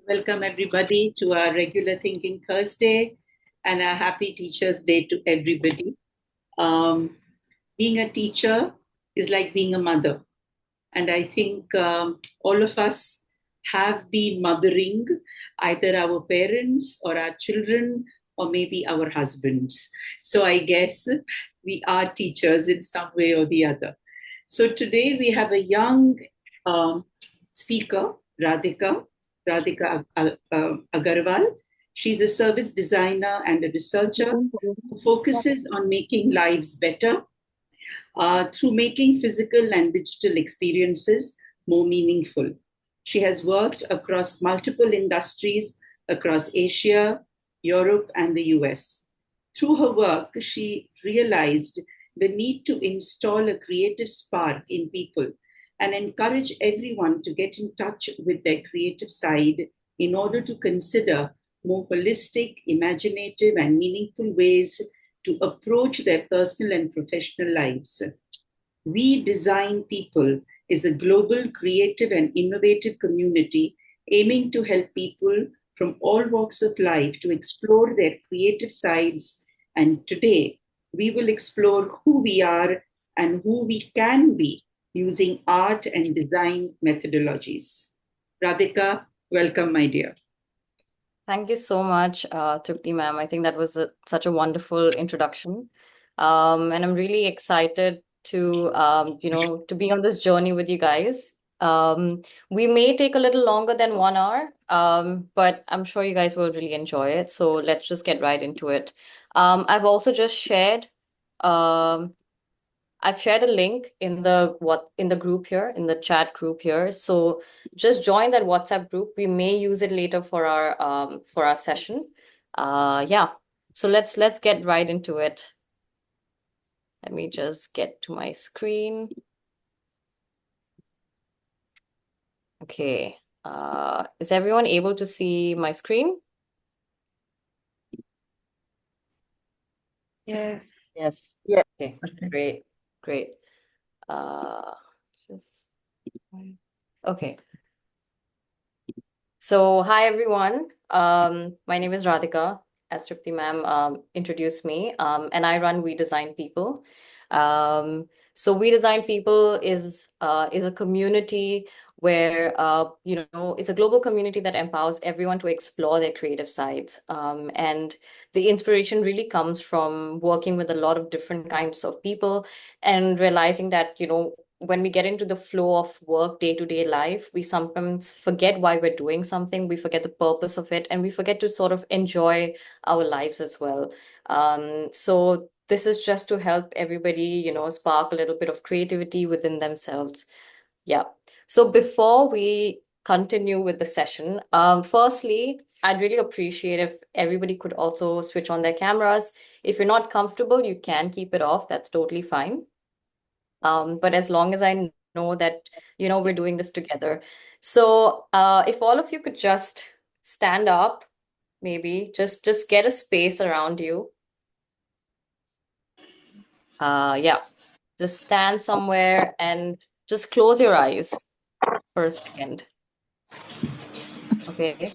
Welcome everybody to our regular Thinking Thursday and a happy Teachers Day to everybody. Um, Being a teacher is like being a mother. And I think all of us have been mothering either our parents or our children or maybe our husbands. So I guess we are teachers in some way or the other. So today we have a young um, speaker, Radhika Agarwal. She's a service designer and a researcher who focuses on making lives better through making physical and digital experiences more meaningful. She has worked across multiple industries across Asia, Europe, and the US. Through her work, she realized the need to install a creative spark in people and encourage everyone to get in touch with their creative side in order to consider more holistic, imaginative, and meaningful ways to approach their personal and professional lives. We Design People is a global, creative, and innovative community aiming to help people from all walks of life to explore their creative sides. And today, we will explore who we are and who we can be using art and design methodologies. Radhika, welcome, my dear. Thank you so much, Tripti ma'am. I think that was such a wonderful introduction. And I'm really excited to be on this journey with you guys. We may take a little longer than 1 hour, but I'm sure you guys will really enjoy it. So let's just get right into it. I've also just shared um, I've shared a link in the group here, in the chat group here. So just join that WhatsApp group. We may use it later for our session. Yeah. So let's get right into it. Let me just get to my screen. Okay. Is everyone able to see my screen? Yes. Yes. Yeah. Okay. Great. Great. Just okay. So, hi everyone. My name is Radhika, as Tripti ma'am introduced me, and I run We Design People. So, We Design People is a community where it's a global community that empowers everyone to explore their creative sides. And the inspiration really comes from working with a lot of different kinds of people and realizing that when we get into the flow of work, day-to-day life, we sometimes forget why we're doing something. We forget the purpose of it, and we forget to sort of enjoy our lives as well. So this is just to help everybody, spark a little bit of creativity within themselves. Yeah. So before we continue with the session, firstly, I'd really appreciate if everybody could also switch on their cameras. If you're not comfortable, you can keep it off. That's totally fine. But as long as I know that, we're doing this together. So if all of you could just stand up, maybe just get a space around you. Yeah, just stand somewhere and just close your eyes for a second. Okay.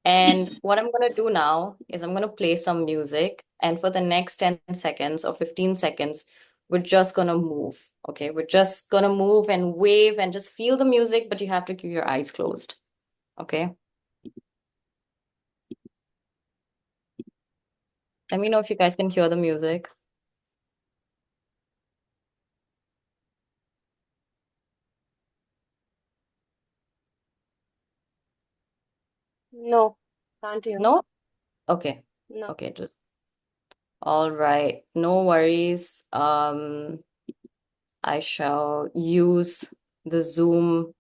And what I'm gonna do now is I'm gonna play some music, and for the next 10 seconds or 15 seconds, we're just gonna move. Okay, we're just gonna move and wave and just feel the music, but you have to keep your eyes closed. Okay. Let me know if you guys can hear the music. No, can't hear. No? Okay. No. Okay, just all right. No worries. I shall use the Zoom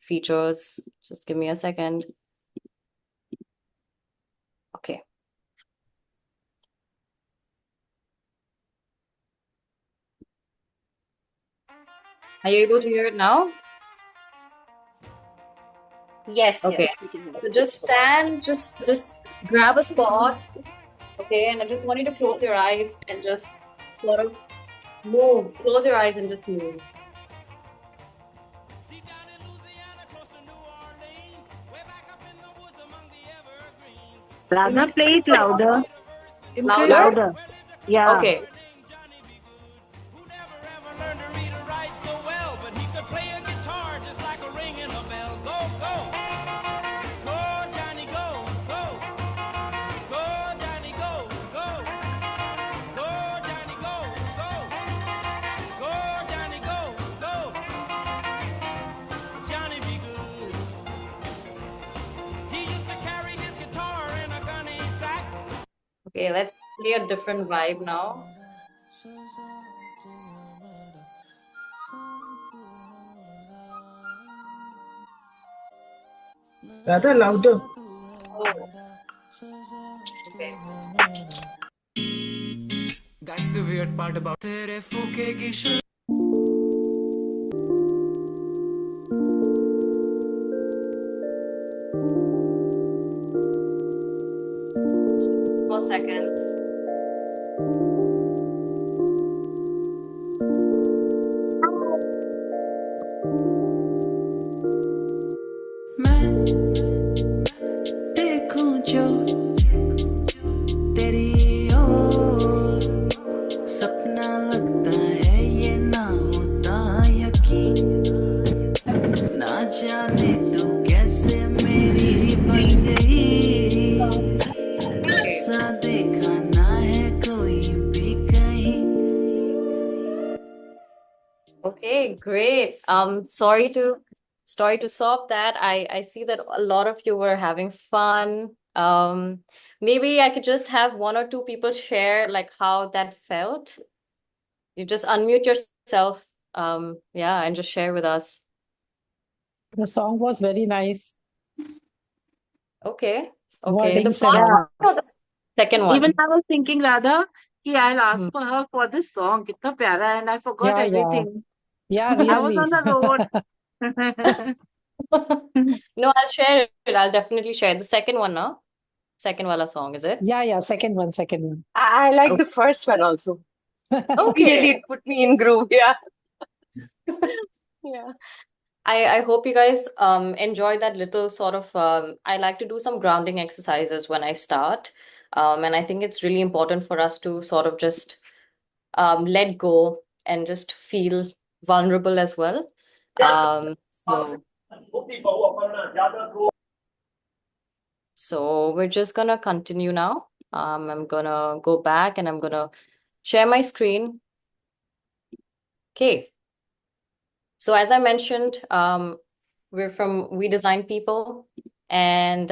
features. Just give me a second. Okay. Are you able to hear it now? Yes, Okay. yes, we can hear. So just stand, just grab a spot. Okay, and I just want you to close your eyes and just sort of move. Close your eyes and just move. Radha, play it louder. Louder? Louder. Yeah. Okay. Who never ever learned to read or write so well, but he could play a guitar just like a ringing a bell. Go, go, go, Johnny, go, go, go, Johnny, go, go, go, Johnny, go, go, go, Johnny, go, go, Johnny be good. He used to carry his guitar in a gunny sack. Okay, let's play a different vibe now. Radha, louder. Oh, okay. That's the weird part about तेरे फूके की More seconds. मैं देखूं जो तेरी ओर सपना लगता है ये ना होता यकीन ना जाने तू कैसे मेरी बन गई ऐसा देखा ना है कोई भी कहीं Okay, great. Sorry to stop that. I see that a lot of you were having fun. Maybe I could just have one or two people share like how that felt. You just unmute yourself, yeah, and just share with us. The song was very nice. Okay. The Wording first sense. one or the second one? Even I was thinking, Radha, I'll ask Hmm. for her for this song. Kitna pyara, and I forgot Yeah, everything. Yeah, I was really. on the road. No, I'll share it. I'll definitely share it. The second one, no? Second wala song, is it? Yeah, second one. I like Okay. the first one also. Okay. Immediately it put me in groove. Yeah. Yeah. I hope you guys enjoy that little sort of I like to do some grounding exercises when I start. And I think it's really important for us to sort of just let go and just feel vulnerable as well. So we're just gonna continue now. I'm gonna go back and I'm gonna share my screen. Okay. So as I mentioned, we're from We Design People, and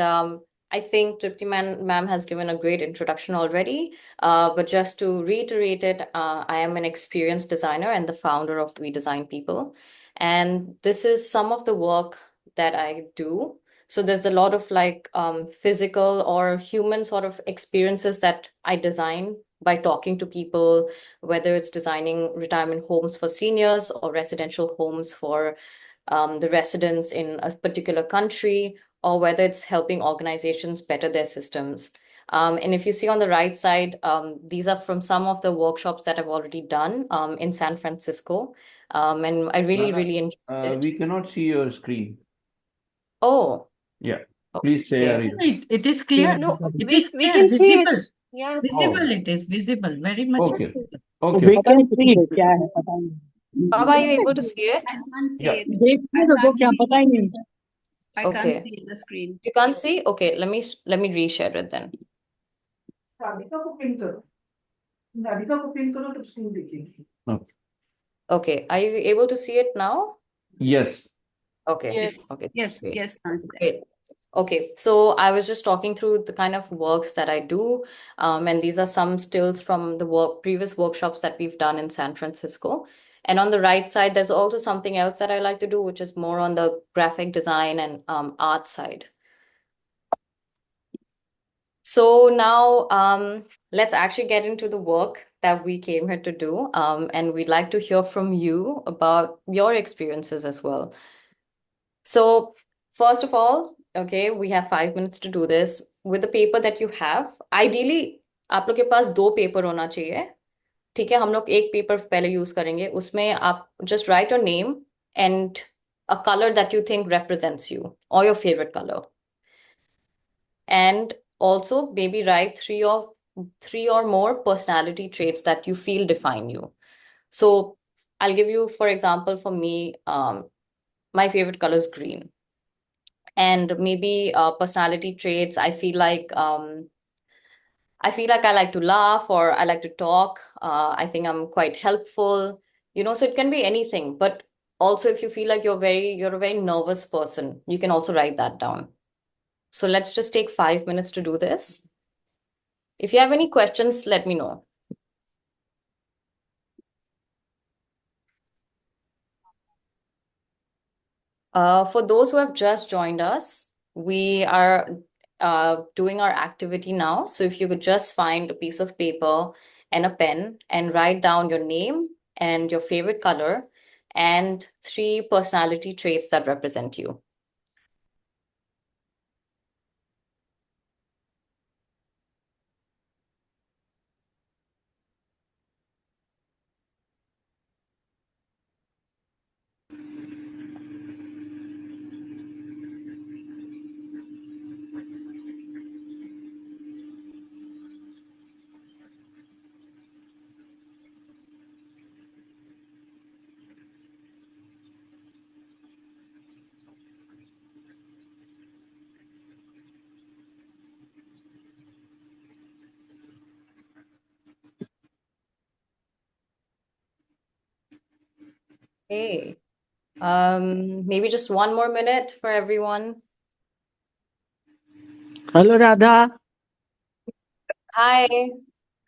I think Tripti ma'am has given a great introduction already. But just to reiterate it, I am an experienced designer and the founder of We Design People. And this is some of the work that I do. So there's a lot of like physical or human sort of experiences that I design by talking to people, whether it's designing retirement homes for seniors or residential homes for the residents in a particular country, or whether it's helping organizations better their systems. And if you see on the right side, these are from some of the workshops that I've already done in San Francisco. And I really, Radha, really enjoyed it. we cannot see your screen. Oh, Yeah, please share okay. it. It is clear. No, It we is we clear, can see it. visible. Yeah. Visible, it is visible, very much Okay, visible. okay. We can see it. क्या है, पता नहीं। Baba, are you able to see it? I can't see Yeah. it. देखने I दो, can't क्या see पता ही नहीं। I can't Okay. see the screen. You can't see? Okay, let me reshare it then. Radhika को पिन करो। राधिका को pin करो तो स्क्रीन दिखेगी। Okay, are you able to see it now? Yes. Okay. Yes. Okay. Yes, Great. yes, Nancy. Great. Okay, so I was just talking through the kind of works that I do, and these are some stills from the previous workshops that we've done in San Francisco. And on the right side, there's also something else that I like to do, which is more on the graphic design and art side. So now let's actually get into the work that we came here to do, and we'd like to hear from you about your experiences as well. So first of all, okay, we have 5 minutes to do this. With the paper that you have, ideally आप लोग के पास 2 paper होना चाहिए, ठीक है? हम लोग एक पेपर पहले यूज करेंगे, उसमें आप just write your name and a color that you think represents you or your favorite color. And also maybe write three or more personality traits that you feel define you. So I'll give you, for example, for me, my favorite color is green. And maybe personality traits, I feel like I like to laugh or I like to talk. I think I'm quite helpful, so it can be anything. But also if you feel like you're a very nervous person, you can also write that down. So let's just take 5 minutes to do this. If you have any questions, let me know. For those who have just joined us, we are doing our activity now. So if you could just find a piece of paper and a pen and write down your name and your favorite color and 3 personality traits that represent you. Okay. Maybe just 1 more minute for everyone. Hello, Radha. Hi.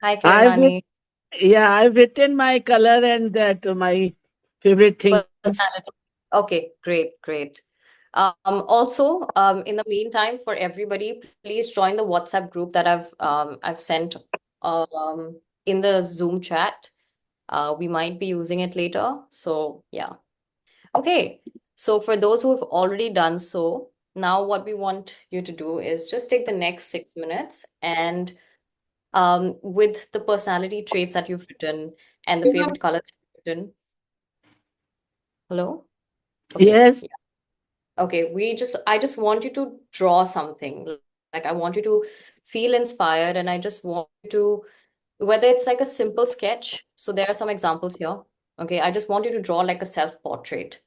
Hi, I've writ- Kiranani. I've written my color and that my favorite things. Personality. Okay, great, great. Also, in the meantime, for everybody, please join the WhatsApp group that I've sent in the Zoom chat. We might be using it later. So yeah. Okay. So for those who have already done so, now what we want you to do is just take the next 6 minutes and with the personality traits that you've written and the favorite color that you've written. Hello? Okay. Yes. Okay, I just want you to draw something. Like I want you to feel inspired and I just want you to, whether it's like a simple sketch. So there are some examples here. Okay, I just want you to draw like a self-portrait.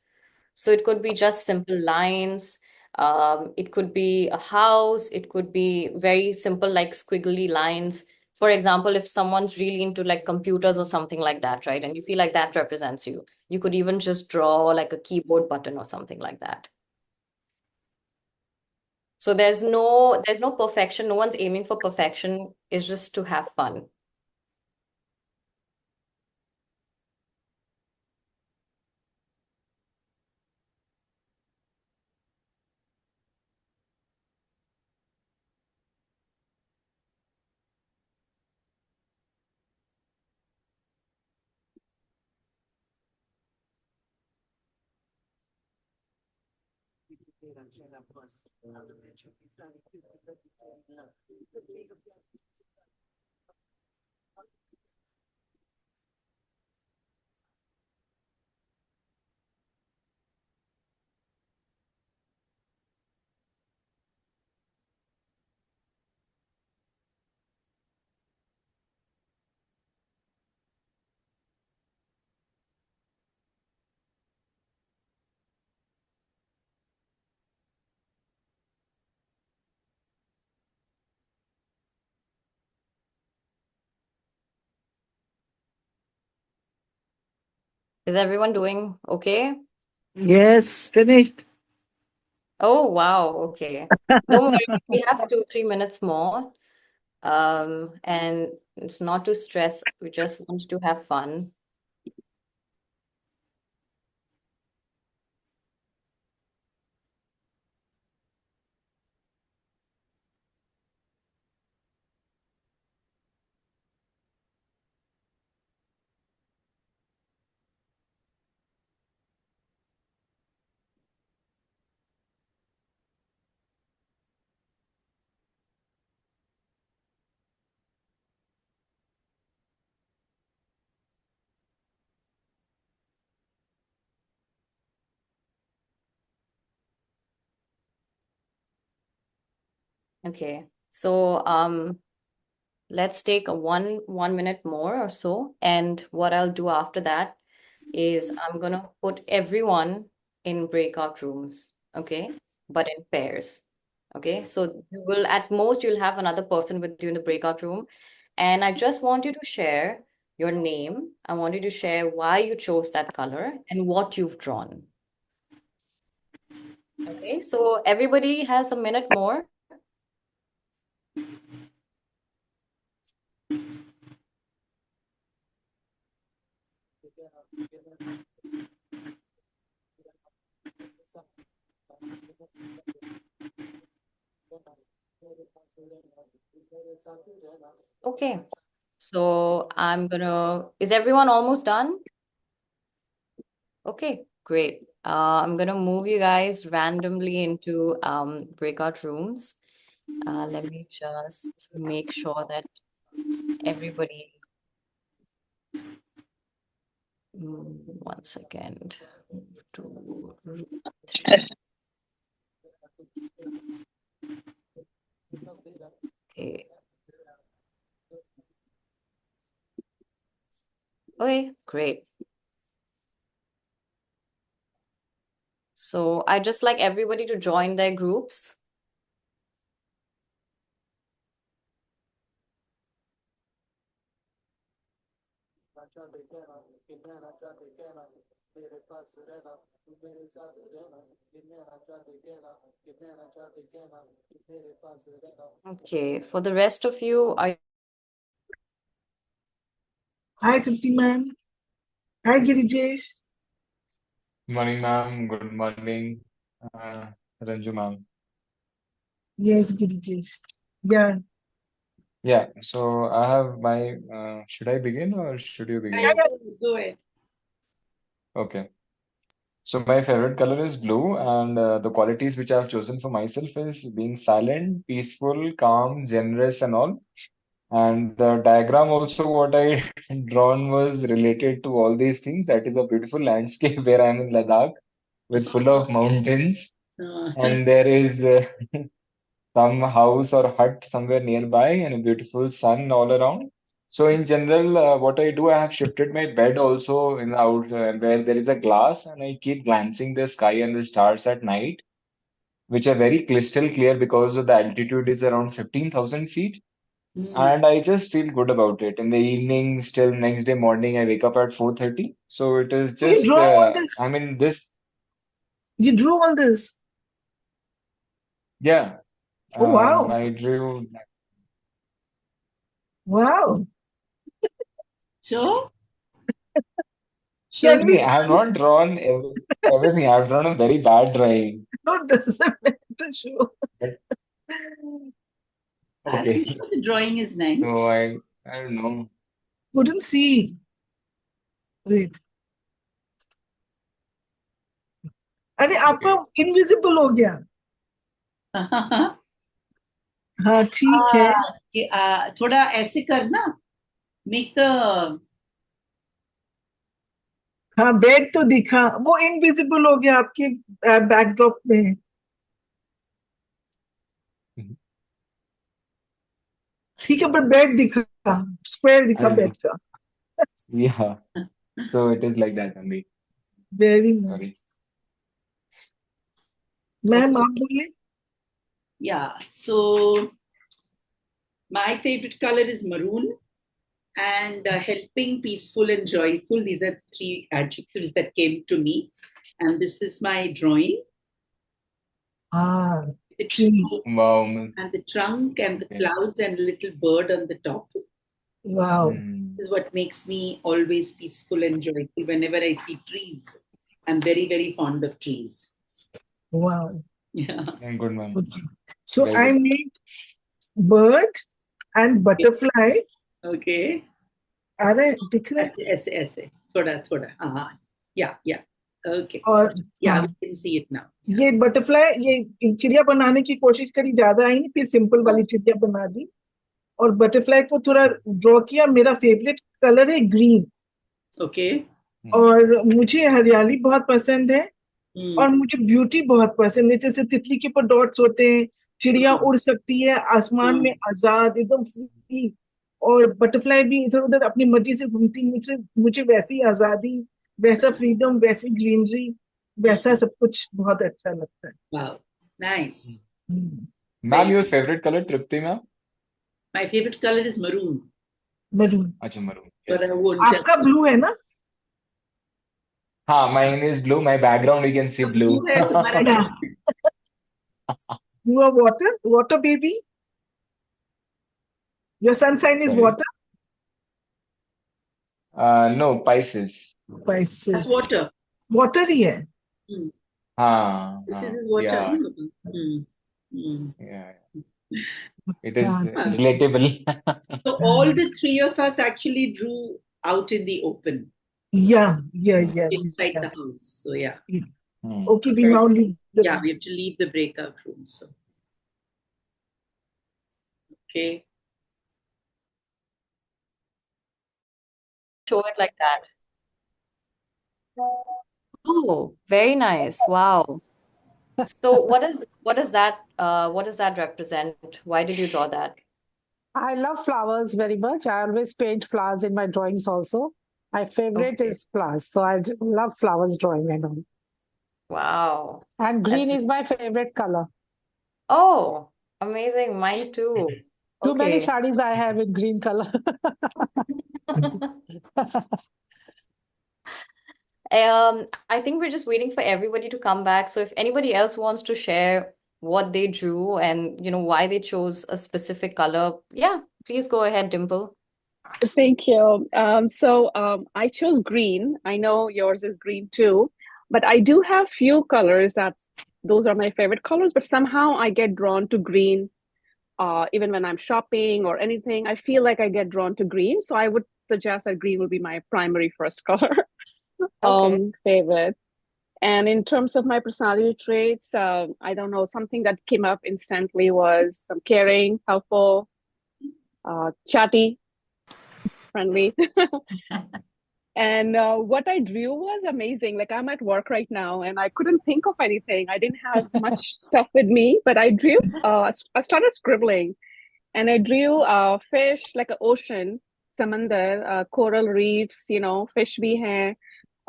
So it could be just simple lines. It could be a house. It could be very simple, like squiggly lines. For example, if someone's really into like computers or something like that, right? And you feel like that represents you, you could even just draw like a keyboard button or something like that. So there's no perfection. No one's aiming for perfection. It's just to have fun. Is everyone doing okay? Yes, finished. Oh, wow. Okay. Don't worry. We have 2, 3 minutes more. And it's not to stress. We just want to have fun. Okay. So let's take a one minute more or so. And what I'll do after that is I'm gonna put everyone in breakout rooms, okay? But in pairs. Okay, so you will at most you'll have another person with you in the breakout room. And I just want you to share your name. I want you to share why you chose that color and what you've drawn. Okay, so everybody has a minute more. Okay, so is everyone almost done? Okay, great. I'm gonna move you guys randomly into breakout rooms. Let me just make sure that everybody, 1 second, 2, 3. Okay. Okay, great. So I just like everybody to join their groups. Okay, for the rest of you, Hi, Tripti ma'am. Hi, Girijesh. Morning, ma'am. Good morning, Ranju, ma'am. Yes, Girijesh. Yeah. Yeah, so I have my, should I begin or should you begin? Go ahead. Okay. So my favorite color is blue, and the qualities which I have chosen for myself is being silent, peaceful, calm, generous, and all. And the diagram also what I drawn was related to all these things. That is a beautiful landscape where I'm in Ladakh with full of mountains, and there is some house or hut somewhere nearby and a beautiful sun all around. So in general, what I do, I have shifted my bed also in out where there is a glass, and I keep glancing the sky and the stars at night, which are very crystal clear because of the altitude is around 15,000 feet. And I just feel good about it. In the evening, still next day morning, I wake up at 4:30. So it is You just, draw all this. I mean, this, You drew all this. yeah, Oh, wow. I drew. Wow. Sure. Can we? I have not drawn everything. I have drawn a very bad drawing. No, doesn't matter. Sure. But I'm okay. sure the drawing is nice. So I don't know. Couldn't see. Wait. अरे आपका invisible हो गया हाँ ठीक है थोड़ा ऐसे करना मेक द हाँ बेड तो दिखा वो इनविजिबल हो गया आपके बैकड्रॉप में ठीक है पर बेड दिखा स्क्वायर दिखा बेड का Yeah. So it is like that only. Very Sorry. Nice ma'am आप बोलिए Yeah, so my favorite color is maroon and helping, peaceful, and joyful. These are the 3 adjectives that came to me. And this is my drawing. Ah, The tree. Wow. And the trunk and the Okay. clouds and a little bird on the top. Wow. This is what makes me always peaceful and joyful whenever I see trees. I'm very, very fond of trees. Wow. Yeah. Good, ma'am. Okay. So Very I good. made bird and butterfly. Okay. अरे दिख रहा है ऐसे ऐसे ऐसे थोड़ा हाँ yeah okay और yeah हाँ, we can see it now. ये बटरफ्लाई ये चिड़िया बनाने की कोशिश करी ज्यादा आई नहीं फिर सिंपल वाली चिड़िया बना दी और बटरफ्लाई को थोड़ा ड्रॉ किया मेरा फेवरेट कलर है ग्रीन Okay. और मुझे हरियाली बहुत पसंद है Hmm. और मुझे ब्यूटी बहुत पसंद है जैसे तितली के ऊपर डॉट्स होते हैं चिड़िया उड़ सकती है आसमान में आजाद एकदम फ्री, और बटरफ्लाई भी इधर उधर अपनी मर्जी से घूमती, मुझे मुझे वैसी आजादी, वैसा फ्रीडम, वैसी ग्रीनरी, वैसा सब कुछ बहुत अच्छा लगता है। Wow, nice. Ma'am, your favorite color, Tripti ma'am? My favorite color is maroon, maroon. अच्छा, maroon. but Yes, I yes. won't tell आपका you. ब्लू है ना? हाँ, mine is blue. My background we can see तो blue blue. है तुम्हारा Yeah. क्या? You are water baby. Your sun sign is Sorry. water. No, Pisces. Pisces. Water. Water ही है. Hmm. This हाँ, is water. yeah, Yeah. yeah. It is हाँ, relatable. So all the three of us actually drew out in the open, yeah. inside the house. So yeah. Okay, we now leave the Yeah, we have to leave the breakout room. So okay. Show it like that. Oh, very nice. Wow. So what does that represent? Why did you draw that? I love flowers very much. I always paint flowers in my drawings also. My favorite Okay. is flowers. So I love flowers drawing and all. Wow. And green That's is my favorite color. Oh, amazing. Mine too. Too many Okay. sarees I have in green color. I think we're just waiting for everybody to come back. So if anybody else wants to share what they drew and why they chose a specific color, yeah, please go ahead, Dimple. Thank you. I chose green. I know yours is green too, but I do have few colors those are my favorite colors, but somehow I get drawn to green. Even when I'm shopping or anything, I feel like I get drawn to green. So I would suggest that green will be my primary first color. Okay. Favorite. And in terms of my personality traits, I don't know, something that came up instantly was caring, helpful, chatty, friendly. And what I drew was amazing. Like I'm at work right now and I couldn't think of anything. I didn't have much stuff with me, but I drew, I started scribbling and I drew fish like an ocean, samandar, coral reefs, fish bhi hai,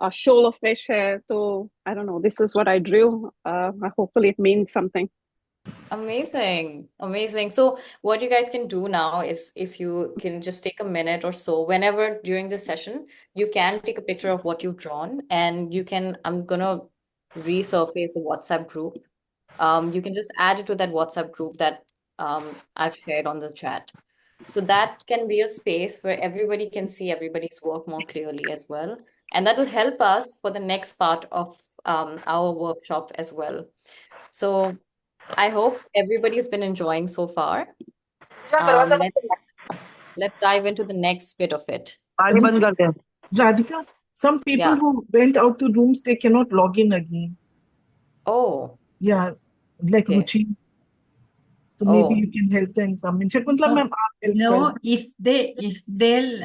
a shoal of fish hai. So I don't know, this is what I drew. Hopefully it means something. Amazing. Amazing. So what you guys can do now is if you can just take a minute or so, whenever during this session, you can take a picture of what you've drawn and I'm gonna resurface the WhatsApp group. You can just add it to that WhatsApp group that I've shared on the chat. So that can be a space where everybody can see everybody's work more clearly as well. And that will help us for the next part of our workshop as well. So I hope everybody's been enjoying so far. Let's dive into the next bit of it. Radhika, some people who went out to rooms, they cannot log in again. Oh. Yeah, like Ruchi. So maybe you can help them come in. Shakuntala ma'am, No, if they'll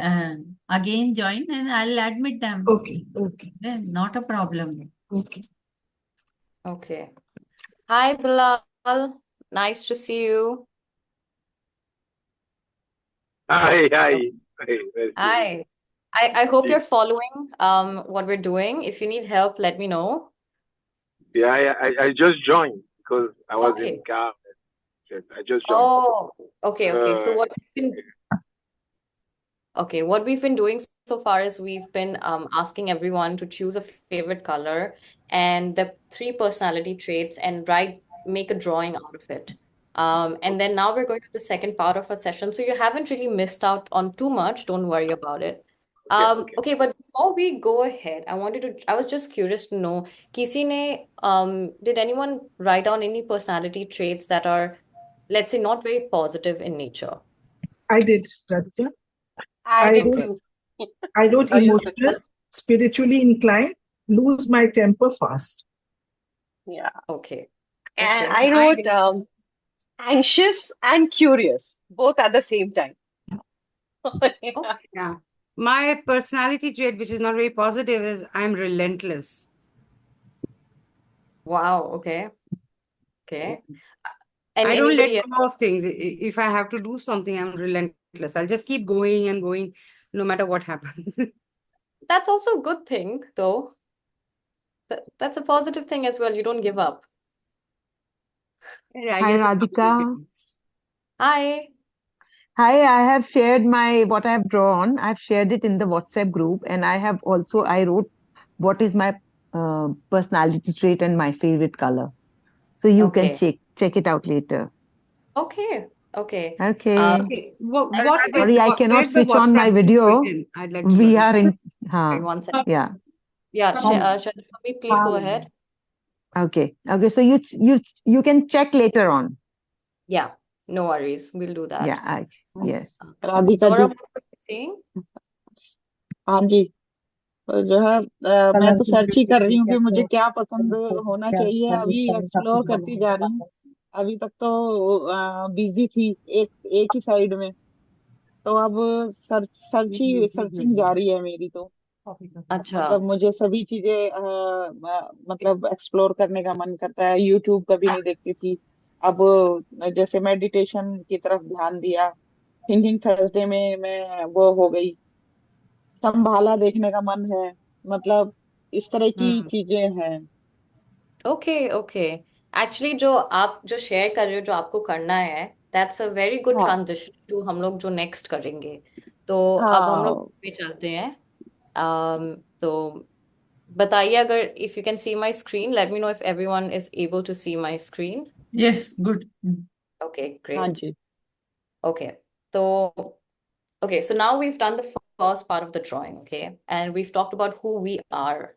again join, and I'll admit them. Okay. Then not a problem. Okay. Okay. Hi, Bilal. Nice to see you. Hi. Hi. I hope you're following what we're doing. If you need help, let me know. Yeah, I just joined because I was in the car. I just joined. Oh, okay. So what we've been doing so far is we've been asking everyone to choose a favorite color and the 3 personality traits and make a drawing out of it. And then now we're going to the second part of our session. So you haven't really missed out on too much. Don't worry about it. Okay, but before we go ahead, I was just curious to know, did anyone write down any personality traits that are, let's say, not very positive in nature? I did, Radhika. I did too. I wrote emotional, spiritually inclined, lose my temper fast. Yeah. Okay. And I wrote anxious and curious, both at the same time. Yeah. My personality trait, which is not very positive, is I'm relentless. Wow. Okay. And I don't let anybody else? go of things. If I have to do something, I'm relentless. I'll just keep going and going no matter what happens. That's also a good thing, though. That's a positive thing as well. You don't give up. I Hi, guess Radhika. Hi. Hi, I have shared what I have drawn. I've shared it in the WhatsApp group, and I wrote what is my personality trait and my favorite color. So you can Okay. check it out later. Okay. Okay. Okay. Okay. What is Sorry, I cannot where's the switch on my WhatsApp group video. written? I'd like to We join. are in, Sorry, one second. yeah. Yeah, Shami, please go ahead. Okay. Okay. So you can check later on. Yeah, no worries. We'll do that. Yeah. Yes. Radhika Zora, ji, what were you saying? हाँ जी, तो जो है मैं तो search ही कर रही हूँ कि मुझे क्या पसंद होना चाहिए, अभी एक्सप्लोर करती जा रही हूँ। अभी तक तो बिजी थी एक एक ही साइड में, तो अब सर्चिंग जारी है मेरी तो। अच्छा। मतलब मुझे सभी चीजें मतलब एक्सप्लोर करने का मन करता है। यूट्यूब कभी नहीं देखती थी, अब जैसे मेडिटेशन की तरफ ध्यान दिया। थिंकिंग थर्सडे में मैं वो हो गई, संभाला देखने का मन है, मतलब इस तरह की चीजें हैं। Okay okay. एक्चुअली जो शेयर कर रहे हो, जो आपको करना है, दैट्स अ वेरी गुड हाँ ट्रांजिशन टू हम लोग जो नेक्स्ट करेंगे। तो अब हम लोग हाँ पे चलते हैं। तो बताइए, अगर if you can see my screen, let me know if everyone is able to see my screen. Yes, good. Okay, हाँ ग्रेट। जी। Okay, so so now we've done the first part of the drawing, okay, and we've talked about who we are.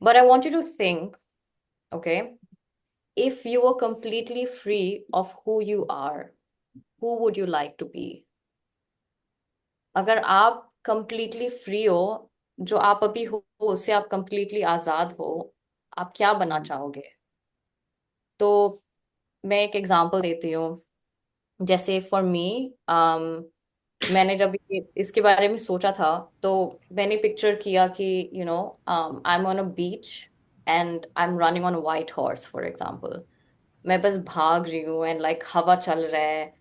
But I want you to think, okay, if you were completely free of who you are, who would you like to be? अगर आप completely free हो, जो आप अभी हो उससे आप completely आजाद हो, आप क्या बनना चाहोगे? तो मैं एक एग्जांपल देती हूँ। जैसे फॉर मी, मैंने जब इसके बारे में सोचा था, तो मैंने पिक्चर किया कि I am on a beach and I am running on a white horse for example. मैं बस भाग रही हूँ एंड लाइक हवा चल रहा है,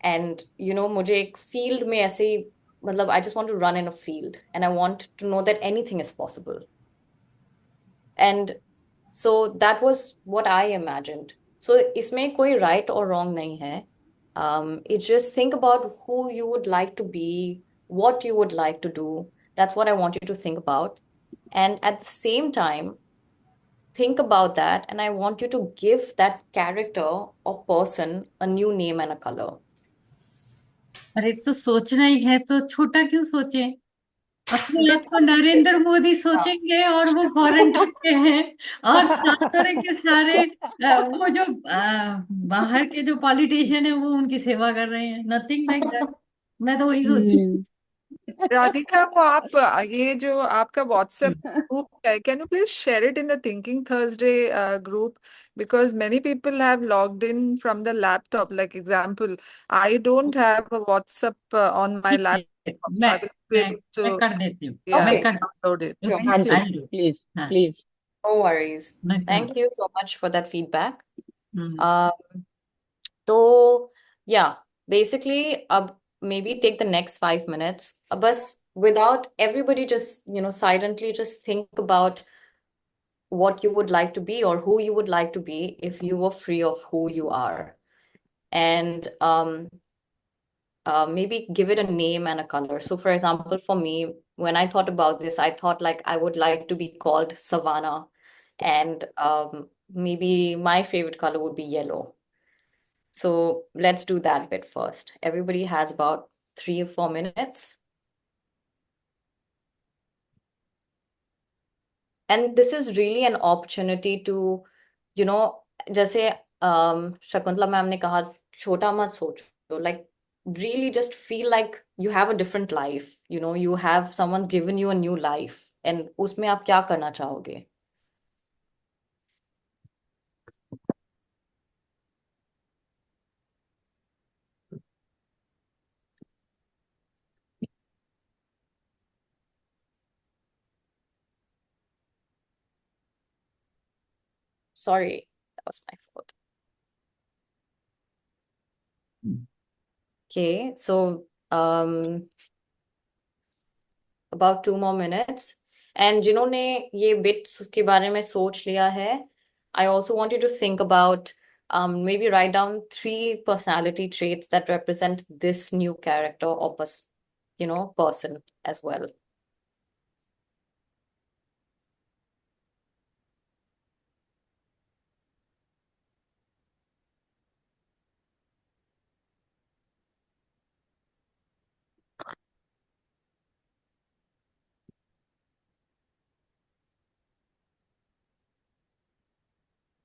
एंड मुझे एक फील्ड में ऐसे ही, मतलब I just want to run in a field and I want to know that anything is possible. And so that was what I imagined. So इसमें कोई राइट और रॉन्ग नहीं है। It's just think about who you would like to be, what you would like to do. That's what I want you to think about. And at the same time, think about that, and I want you to give that character or person a new name and a color. अरे तो सोचना ही है तो छोटा क्यों सोचे? अपने आप को जितना नरेंद्र मोदी हाँ। सोचेंगे और वो फॉरेन पे हैं, और सारे के सारे वो जो बाहर के जो पॉलिटिशियन है वो उनकी सेवा कर रहे हैं। Nothing like that. मैं तो वही सोची। राधिका, वो आप ये जो आपका व्हाट्सएप ग्रुप है, can you please share it in the thinking Thursday group, because many people have logged in from the laptop. Like example, I don't have a WhatsApp on my ठीक है, laptop, so मैं I will be मैं able मैं to, कर देती हूँ। yeah, मैं Okay, कर download it. ओके, हाँ Thank जी, you. I do. प्लीज हाँ, प्लीज। no worries. मैं कर Thank you so much for that feedback. हम्म। तो yeah, basically अब maybe take the next 5 minutes, बस without everybody, just silently just think about what you would like to be or who you would like to be if you were free of who you are. And maybe give it a name and a color. So for example, for me, when I thought about this, I thought like I would like to be called Savannah, and maybe my favorite color would be yellow. So let's do that bit first. Everybody has about 3 or 4 minutes. And this is really an opportunity to, you know, जैसे Shakuntala ma'am ने कहा, छोटा मत सोचो, like really just feel like you have a different life, you have someone's given you a new life, and उसमें आप क्या करना चाहोगे? Sorry, that was my fault. Okay, so about 2 more minutes. And जिन्होंने ये bits के बारे में सोच लिया है, I also want you to think about maybe write down 3 personality traits that represent this new character or person as well.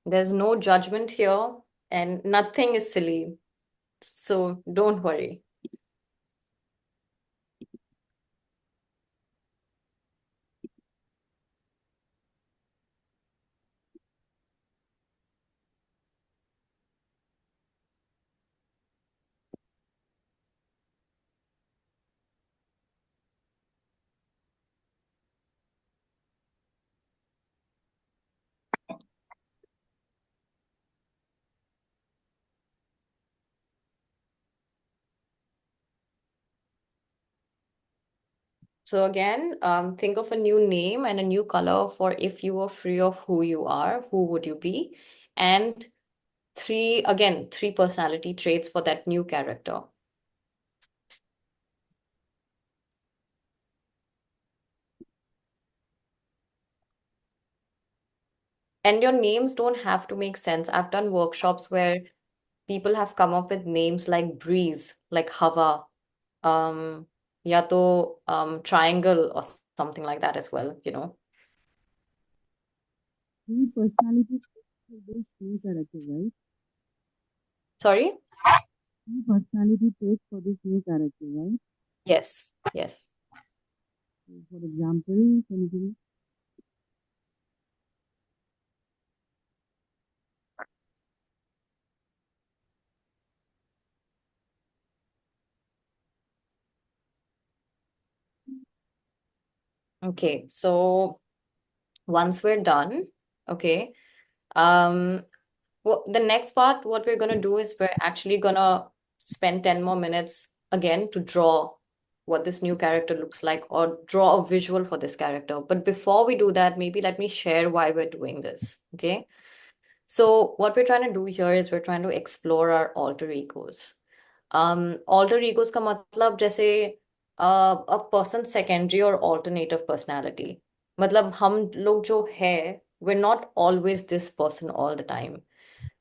There's no judgment here and nothing is silly. So don't worry. So again, think of a new name and a new color for if you were free of who you are, who would you be? And three personality traits for that new character. And your names don't have to make sense. I've done workshops where people have come up with names like breeze, like Hava, um, ya to triangle or something like that as well. Three personality traits for this new character, right? Sorry? Three personality traits for this new character, right? Yes, yes. For example, can you give me? Okay, so once we're done, okay, well, the next part, what we're gonna do is we're actually gonna spend 10 more minutes again to draw what this new character looks like or draw a visual for this character. But before we do that, maybe let me share why we're doing this, okay? So what we're trying to do here is we're trying to explore our alter egos. Alter egos का मतलब जैसे a person secondary or alternative personality. मतलब हम लोग जो है, we're not always this person all the time.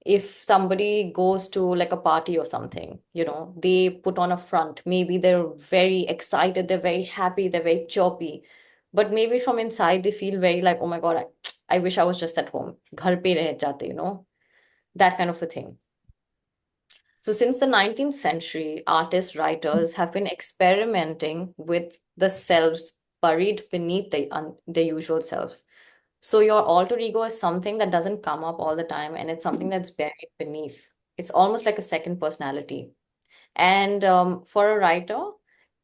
If somebody goes to like a party or something, they put on a front. Maybe they're very excited, they're very happy, they're very chirpy. But maybe from inside, they feel very like, oh my God, I wish I was just at home. घर पे रह जाते. That kind of a thing. So since the 19th century, artists, writers have been experimenting with the selves buried beneath the usual self. So your alter ego is something that doesn't come up all the time, and it's something that's buried beneath. It's almost like a second personality. And for a writer,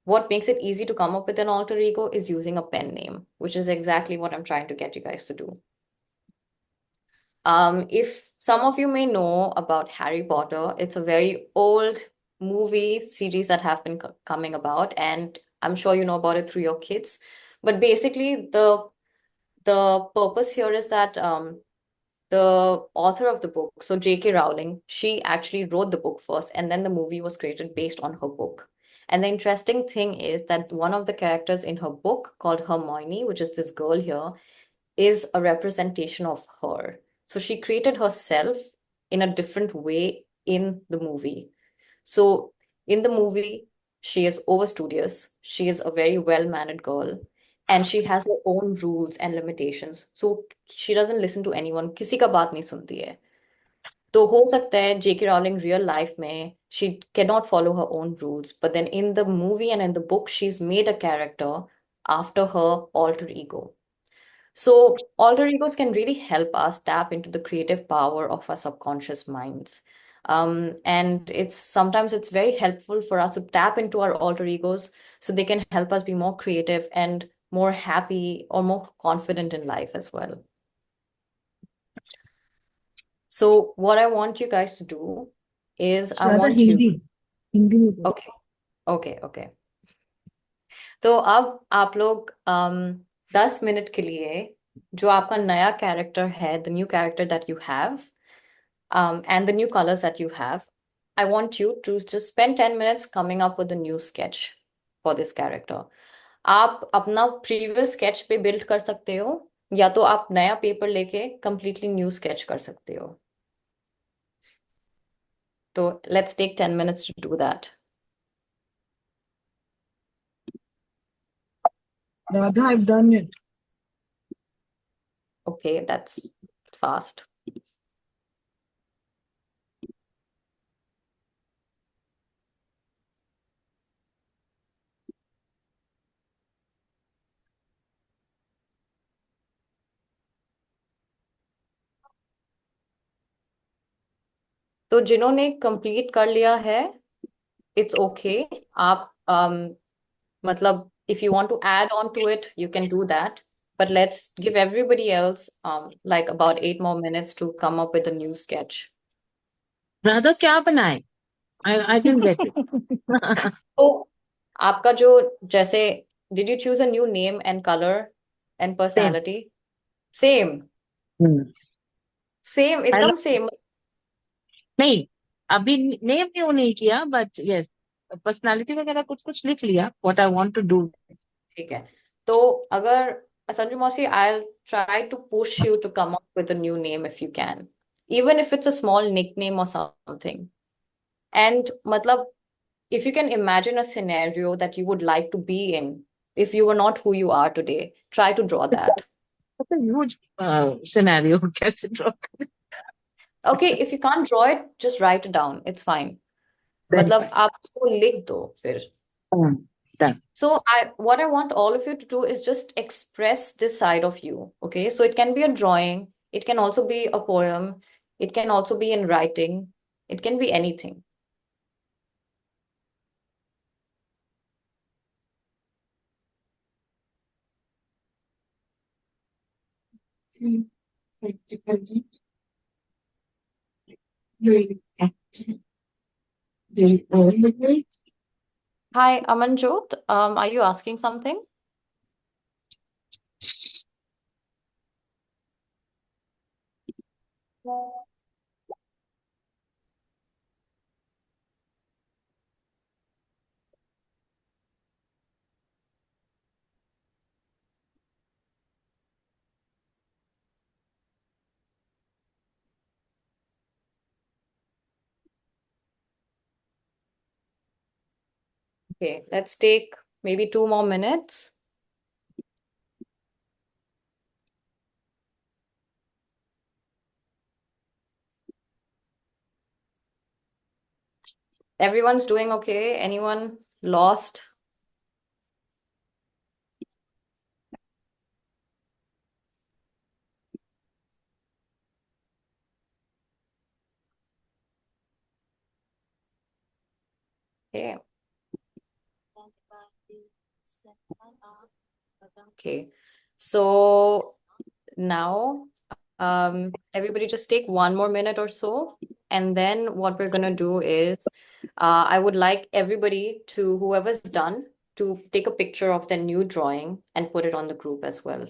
what makes it easy to come up with an alter ego is using a pen name, which is exactly what I'm trying to get you guys to do. If some of you may know about Harry Potter, it's a very old movie series that have been coming about, and I'm sure you know about it through your kids. But basically, the purpose here is that the author of the book, so J.K. Rowling, she actually wrote the book first, and then the movie was created based on her book. And the interesting thing is that one of the characters in her book, called Hermione, which is this girl here, is a representation of her. So she created herself in a different way in the movie. So in the movie, she is over studious, she is a very well-mannered girl, and she has her own rules and limitations. So she doesn't listen to anyone. किसी का बात नहीं सुनती है. तो हो सकता है J.K. Rowling real life में she cannot follow her own rules, but then in the movie and in the book, she's made a character after her alter ego. So, alter egos can really help us tap into the creative power of our subconscious minds. And sometimes it's very helpful for us to tap into our alter egos so they can help us be more creative and more happy or more confident in life as well. So, what I want you guys to do is I Rather want you. Hindi. Hindi में बोलो। Okay okay okay. तो अब आप लोग 10 minute के लिए जो आपका नया कैरेक्टर है, the new character that you have and the new colors that you have, I want you to just spend 10 minutes coming up with a new sketch for this character. आप अपना previous sketch पे build कर सकते हो, या तो आप नया पेपर लेके कंप्लीटली न्यू स्केच कर सकते हो। तो let's take 10 minutes to do that. Radha, I've done it. Okay, that's fast. तो जिन्होंने कंप्लीट कर लिया है, इट्स ओके। आप मतलब if you want to add on to it, you can do that. But let's give everybody else like about 8 more minutes to come up with a new sketch. Radha क्या बनाए? I didn't get it. तो आपका जो जैसे did you choose a new name and color and personality? Same. Same, एकदम same. नहीं, अभी name new नहीं किया, बट यस पर्सनालिटी वगैरह कुछ कुछ लिख लिया, what I want to do. ठीक है। तो अगर संजू मौसी, I'll try to push you to come up with a new name if you can, even if it's a small nickname or something. And मतलब, if you can imagine a scenario that you would like to be in if you were not who you are today, try to draw that. That's a huge scenario. कैसे draw करें? Okay, if you can't draw it, just write it down. It's fine. Then मतलब आप उसको लिख दो फिर. done. So what I want all of you to do is just express this side of you. Okay, so it can be a drawing, it can also be a poem, it can also be in writing, it can be anything. Hi, Amanjot. Are you asking something? Okay, let's take maybe 2 more minutes. Everyone's doing okay? Anyone lost? Okay. Okay. So now, everybody just take 1 more minute or so. And then what we're going to do is, I would like everybody to, whoever's done, to take a picture of their new drawing and put it on the group as well.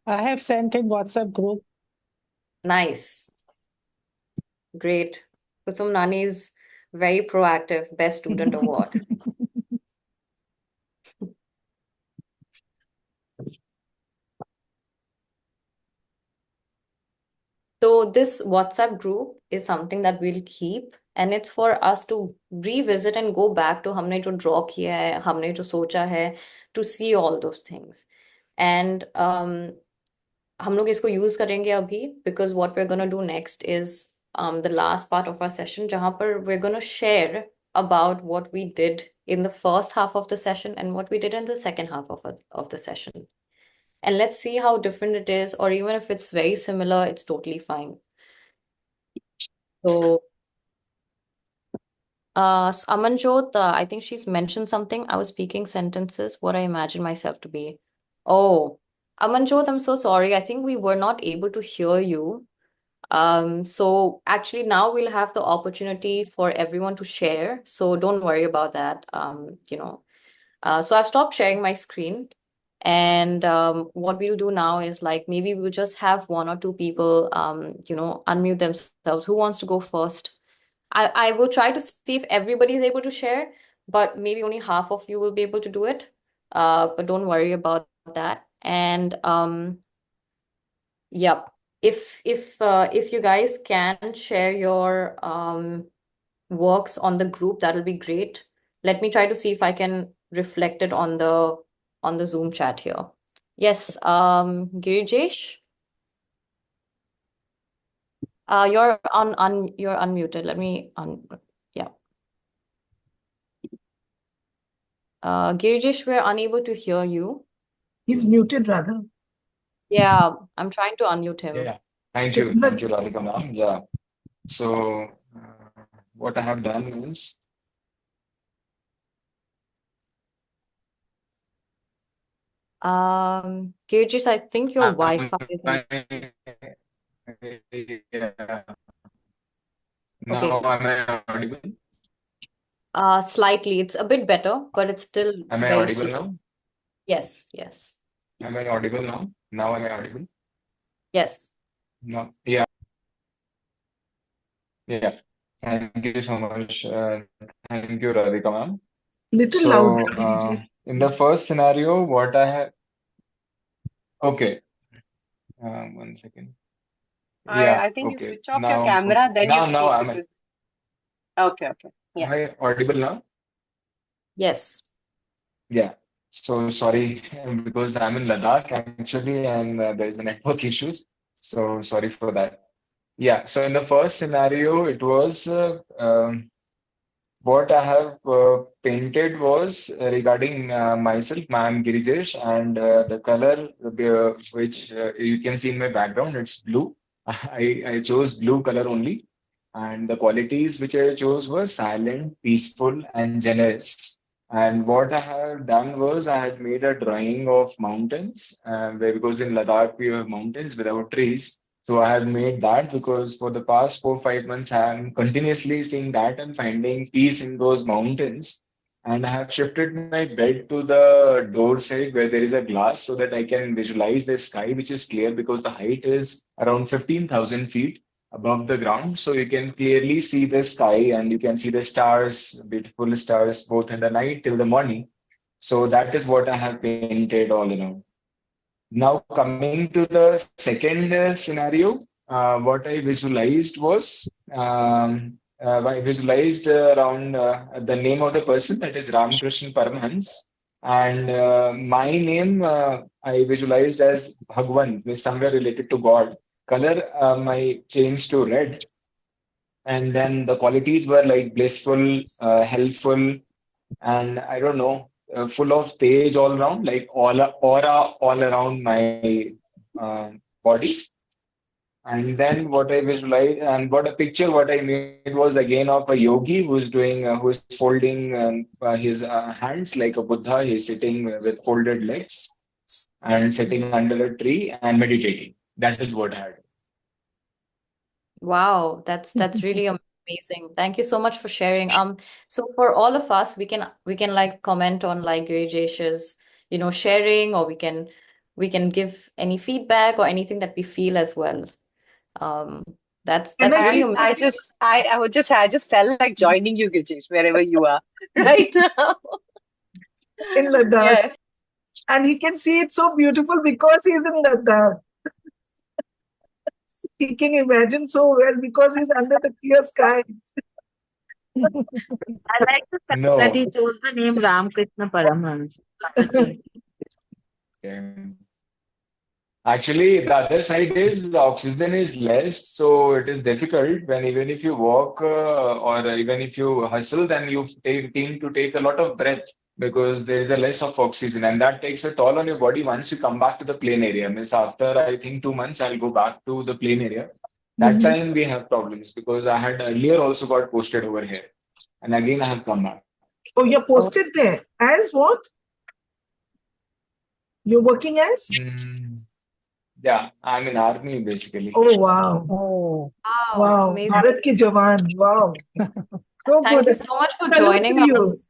I have sent in WhatsApp group. Nice. Great. Kusum Nani is very proactive, Best Student Award. So this WhatsApp group is something that we'll keep, and it's for us to revisit and go back to हमने जो draw किया है, हमने जो सोचा है, to see all those things. And हम लोग इसको use करेंगे अभी, because what we're gonna do next is the last part of our session, जहाँ पर we're gonna share about what we did in the first half of the session and what we did in the second half of the session. And let's see how different it is, or even if it's very similar, it's totally fine. So, Amanjot, I think she's mentioned something. I was speaking sentences, what I imagine myself to be. Oh, Amanjot, I'm so sorry. I think we were not able to hear you. So actually now we'll have the opportunity for everyone to share. So don't worry about that. So I've stopped sharing my screen. And what we'll do now is like maybe we'll just have one or two people, unmute themselves. Who wants to go first? I will try to see if everybody is able to share, but maybe only half of you will be able to do it. But don't worry about that. And yep, if you guys can share your works on the group, that'll be great. Let me try to see if I can reflect it on the Zoom chat here. Yes, Girijesh, you're unmuted. Let me yeah. Girijesh, we're unable to hear you. He's muted rather. Yeah, I'm trying to unmute him. Yeah. Thank you, Radhika ma'am. Yeah. So what I have done is Girijesh, I think your Wi-Fi is not. Now Okay. am I audible? Slightly. It's a bit better, but it's still Am I very audible slow. now? Yes, yes, Am I audible now? Now am I audible? yes. No. Yeah. Yeah. Thank you so much. Thank you, Radhika ma'am. Little So louder, Girijesh. in the first scenario, what I have. Okay. One second. Yeah. I think you Okay. switch off your Now. camera, then you Now speak am I because. Okay, yeah. am I audible now? Yes. Yeah. So sorry because I'm in Ladakh actually, and there's a network issues. So sorry for that. Yeah. So in the first scenario, it was what I have painted was regarding myself, I'm Girijesh, and the color which you can see in my background, it's blue. I chose blue color only, and the qualities which I chose were silent, peaceful, and generous. And what I have done was I had made a drawing of mountains, because in Ladakh we have mountains without trees. So I have made that because for the past 4 5 months I am continuously seeing that and finding peace in those mountains. And I have shifted my bed to the door side where there is a glass so that I can visualize the sky, which is clear because the height is around 15,000 feet above the ground. So you can clearly see the sky and you can see the stars, beautiful stars, both in the night till the morning. So that is what I have painted all around. Now, coming to the second scenario, what I visualized was I visualized around the name of the person, that is Ramakrishna Paramhans, and my name I visualized as Bhagwan, means somewhere related to God. Color I changed to red, and then the qualities were like blissful, helpful, and I don't know, full of stage all around, like all aura all around my body. And then what I visualized and what a picture what I made was again of a yogi who is folding his hands like a Buddha. He's sitting with folded legs and sitting under a tree and meditating. That is what I had. Wow, that's really amazing. Thank you so much for sharing. So for all of us, we can like comment on like Grijesh's, sharing, or we can give any feedback or anything that we feel as well. Um, that's really amazing. I just felt like joining you, Gijesh, wherever you are right now. In Ladakh. Yes. And he can see it so beautiful because he's in Ladakh. He can imagine so well because he's under the clear skies. I like the fact No. that he chose the name Ramakrishna Paramhans. Okay. Actually, the other side is the oxygen is less, so it is difficult when even if you walk or even if you hustle, then you tend to take a lot of breath because there is a less of oxygen, and that takes a toll on your body once you come back to the plain area. Means after I think 2 months, I'll go back to the plain area. That time we have problems because I had earlier also got posted over here, and again I have come back. Oh, you're posted there. As what? You're working as? Yeah, I'm in army basically. Oh, wow. Oh, Wow, Wow. amazing. Bharat ke Jawan. Wow. So Thank good. you so much for Salute joining to you. us.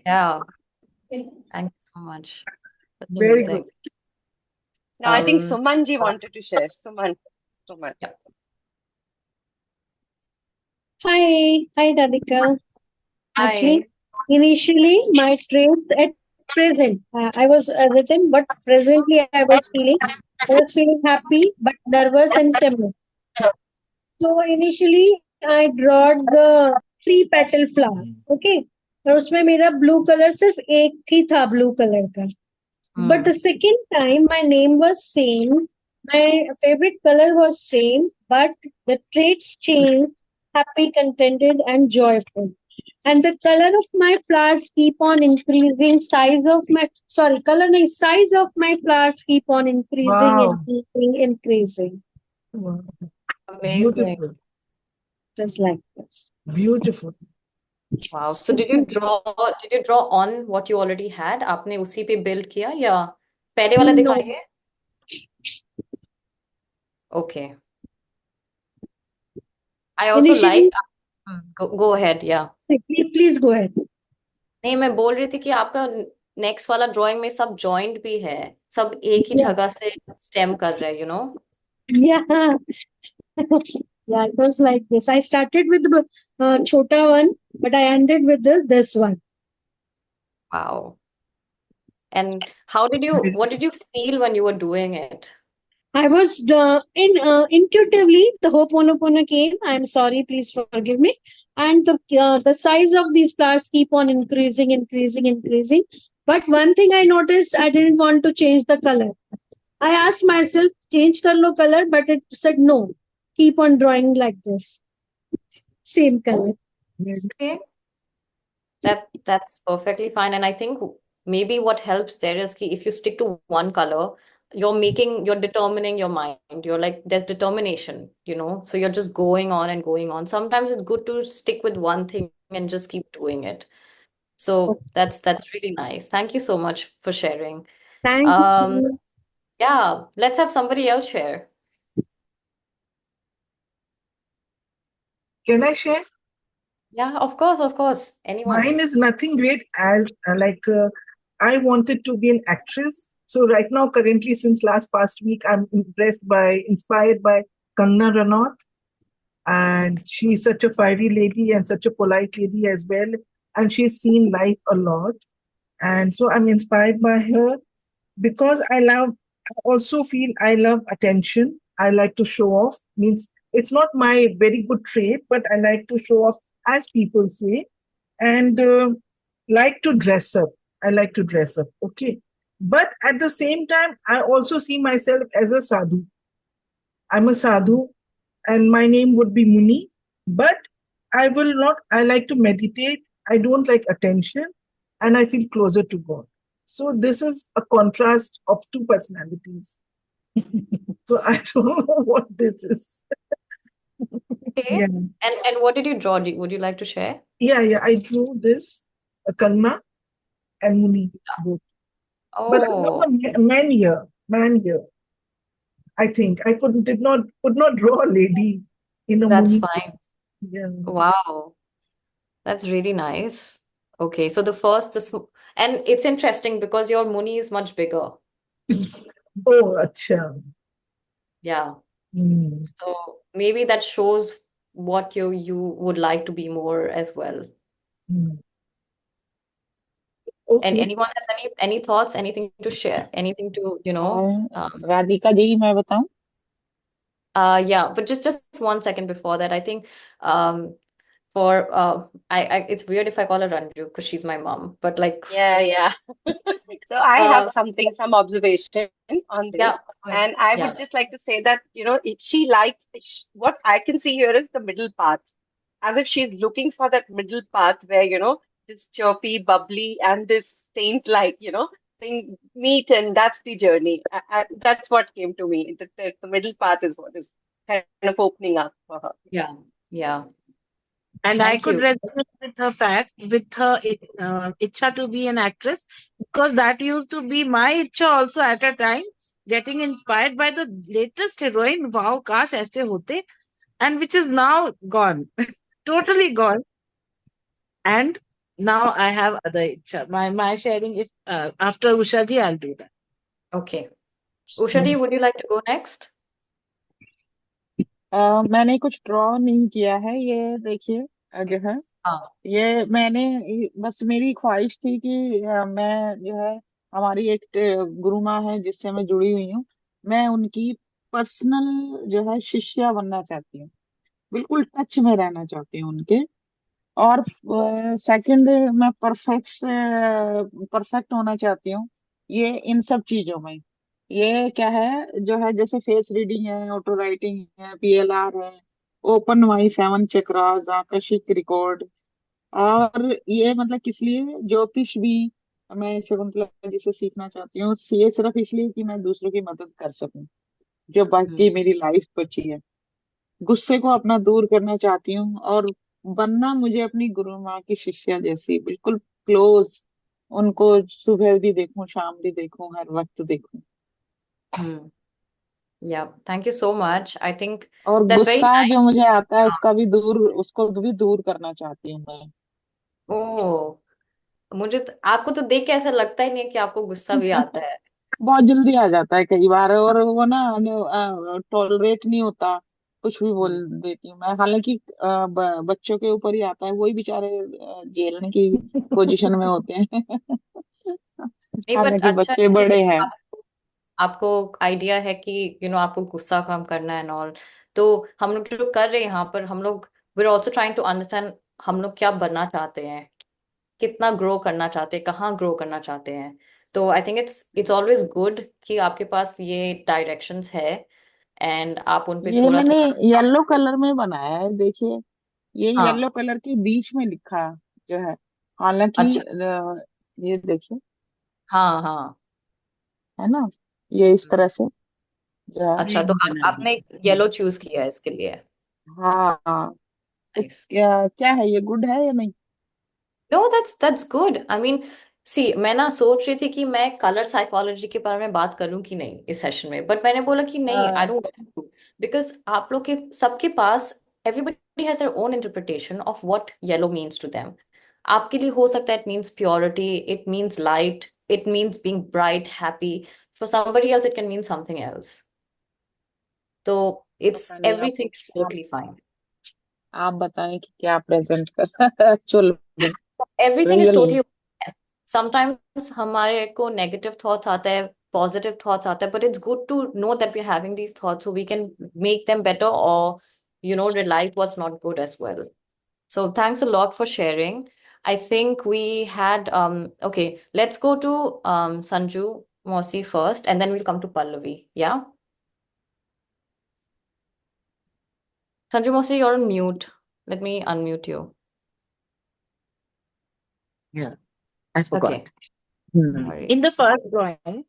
Yeah, thank you so much. That's Very amazing. good. Now, I think Um, Sumanji wanted to share. Suman. yeah. Hi, Radhika. Actually, Hi. initially, my traits at present, I was written, but presently I was feeling happy, but nervous and timid. So initially, I drawed the three petal flower. Okay, और उसमें मेरा blue color सिर्फ एक ही था blue color का. But the second time, my name was same. My favorite color was same, but the traits changed: happy, contented, and joyful. And the color of my flowers keep on increasing. Size of my flowers keep on increasing, Wow. increasing. Wow. Amazing. Beautiful. Just like this. Beautiful. Wow. So did you draw on what you already had? आपने उसी पे build किया या पहले वाला No, दिखाइए? Okay. I also initially, like go ahead, yeah. please go ahead. नहीं मैं बोल रही थी कि आपका नेक्स्ट वाला ड्राइंग में सब जॉइंट भी है सब एक ही Yeah, जगह से स्टेम कर रहे हैं yeah, yeah. It was like this. I started with the chota one, but I ended with this one. Wow. And what did you feel when you were doing it? I was intuitively the Ho'oponopono came. I'm sorry, please forgive me. And the size of these flowers keep on increasing, increasing, increasing. But one thing I noticed, I didn't want to change the color. I asked myself, change color, but it said no. Keep on drawing like this, same color. Okay. That's perfectly fine. And I think maybe what helps there is कि if you stick to one color, you're determining your mind. You're like, there's determination. So you're just going on and going on. Sometimes it's good to stick with one thing and just keep doing it. So that's really nice. Thank you so much for sharing. Thank Um, you. yeah, let's have somebody else share. Can I share? Yeah, of course. Anyone. Mine is nothing great as I wanted to be an actress. So right now, currently, since past week, I'm inspired by Kangna Ranaut, and she's such a fiery lady and such a polite lady as well. And she's seen life a lot, and so I'm inspired by her because I also feel I love attention. I like to show off. Means it's not my very good trait, but I like to show off, as people say, and like to dress up. I like to dress up. Okay. But at the same time, I also see myself as a sadhu. I'm a sadhu, and my name would be Muni. But I like to meditate. I don't like attention, and I feel closer to God. So this is a contrast of two personalities. So I don't know what this is. Okay. Yeah. And what did you draw? Would you like to share? Yeah. I drew this, a Kanna and Muni both. But I was a man here. I think I could not draw a lady in a That's Muni. fine. Yeah. Wow. That's really nice. Okay, so and it's interesting because your Muni is much bigger. Oh, acha. Yeah. Hmm. So maybe that shows what you would like to be more as well. Hmm. And Okay. anyone has any thoughts, anything to share, anything to, Radhika ji मैं बताऊं yeah, but just 1 second before that, I think for I it's weird if I call her Ranju because she's my mom, but like Yeah. So I have some observation on yeah, this, go ahead. and I Yeah. would just like to say that, she likes what I can see here is the middle path, as if she's looking for that middle path where, this chirpy, bubbly, and this saint-like, thing meet, and that's the journey. That's what came to me. The middle path is what is kind of opening up for her. Yeah. And I Thank could you. resonate with her Ichha to be an actress, because that used to be my Ichha also at a time. getting inspired by the latest heroine. Wow, kash aise hote, and which is now gone, totally gone. And now I have other ichha. My sharing, if after Usha ji, I'll do that. Okay. Usha ji, would you like to go next? मैंने कुछ draw नहीं किया है, ये देखिए जो है हाँ ये मैंने बस मेरी ख्वाहिश थी कि मैं जो है हमारी एक गुरु माँ है जिससे मैं जुड़ी हुई हूँ, मैं उनकी पर्सनल जो है शिष्या बनना चाहती हूँ, बिल्कुल टच में रहना चाहती हूँ उनके। और सेकंड, मैं परफेक्ट होना चाहती हूँ ये इन सब चीजों में। ये क्या है जो है, जैसे फेस रीडिंग है, ऑटो राइटिंग है, पीएलआर है, ओपन माई 7 चक्रास, आकर्षिक रिकॉर्ड। और ये मतलब किस लिए, ज्योतिष भी मैं शकुंतला जी से सीखना चाहती हूँ, ये सिर्फ इसलिए कि मैं दूसरों की मदद कर सकूं, जो बाकी मेरी लाइफ बची है। गुस्से को अपना दूर करना चाहती हूँ, और बनना मुझे अपनी गुरु माँ की शिष्या जैसी, बिल्कुल क्लोज। उनको सुबह भी देखूं, शाम भी देखूं, हर वक्त देखूं। Hmm. Yeah, thank you so much. I think और that's very गुस्सा nice. जो मुझे आता है उसका भी दूर, उसको भी दूर करना चाहती हूँ मैं। ओह, आपको तो देख के ऐसा लगता ही नहीं है कि आपको गुस्सा भी आता है। बहुत जल्दी आ जाता है कई बार, और वो ना टॉलरेट नहीं होता, कुछ भी बोल देती हूँ मैं। हालांकि बच्चों के ऊपर ही आता है, वही बेचारे झेलने की पोजीशन में होते हैं। नहीं, बट हालांकि अच्छा बच्चे है कि बड़े हैं। आपको आइडिया है कि आपको गुस्सा कम करना है एंड ऑल। तो हम लोग जो कर रहे हैं यहाँ पर, हम लोग we are also trying to understand हम लोग क्या बनना चाहते हैं, कितना ग्रो करना चाहते हैं, कहाँ ग्रो करना चाहते हैं। तो I think it's always good कि आपके पास ये डायरेक्शंस है एंड आप उन पे ये थोड़ा मैंने थोड़ा। येलो कलर में बनाया है, देखिए ये हाँ। येलो कलर के बीच में लिखा जो है। हालांकि अच्छा। ये देखिए, हाँ हाँ। है ना, ये इस तरह से जो है। अच्छा, तो आपने येलो चूज किया है इसके लिए। हाँ हाँ। तो नाइस। क्या क्या है, ये गुड है या नहीं? No, that's good. I mean, see मैं ना सोच रही थी कि मैं कलर साइकोलॉजी के बारे में बात करूं कि नहीं इस सेशन में, बट मैंने बोला कि नहीं, आई हाँ, डोंट वांट टू। बिकॉज आप लोग के सबके पास everybody has their own interpretation of what yellow means to them. आपके लिए हो सकता है it means purity, it means light, it means being bright happy. For somebody else it can mean something else. तो इट्स पता नहीं, everything आप totally fine. आप बताएं कि क्या प्रेजेंट कर एक्चुअल में, everything is really. Totally. Sometimes हमारे को नेगेटिव थॉट्स आता है, पॉजिटिव थॉट्स आता है, but it's good to know that we are having these thoughts so we can make them better और realize what's not good as well. So thanks a lot for sharing. I think we had okay, let's go to Sanju Mosi first and then we'll come to Pallavi. Yeah, Sanju Mosi, you're on mute. Let me unmute you. Yeah, I Okay, forgot. no worries. In the first drawing,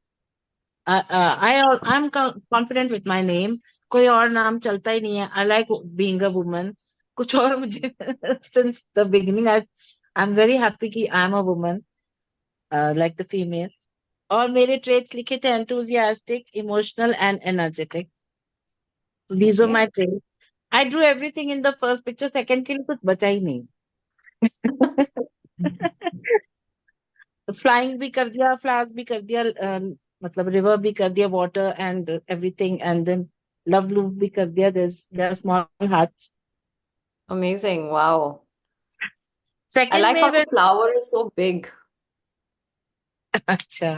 I'm confident with my name. कोई और नाम चलता ही नहीं है. I like being a woman. कुछ और मुझे since the beginning I'm very happy कि I'm a woman, like the female. और मेरे traits लिखे थे enthusiastic, emotional and energetic. These are Okay. my traits. I drew everything in the first picture. Second के लिए कुछ बचा ही नहीं. फ्लाइंग भी कर दिया, फ्लावर्स भी कर दिया, मतलब रिवर भी कर दिया, water and everything, and then love love भी कर दिया. There are small hearts. Amazing. Wow. I second like में how the flower is so big. अच्छा.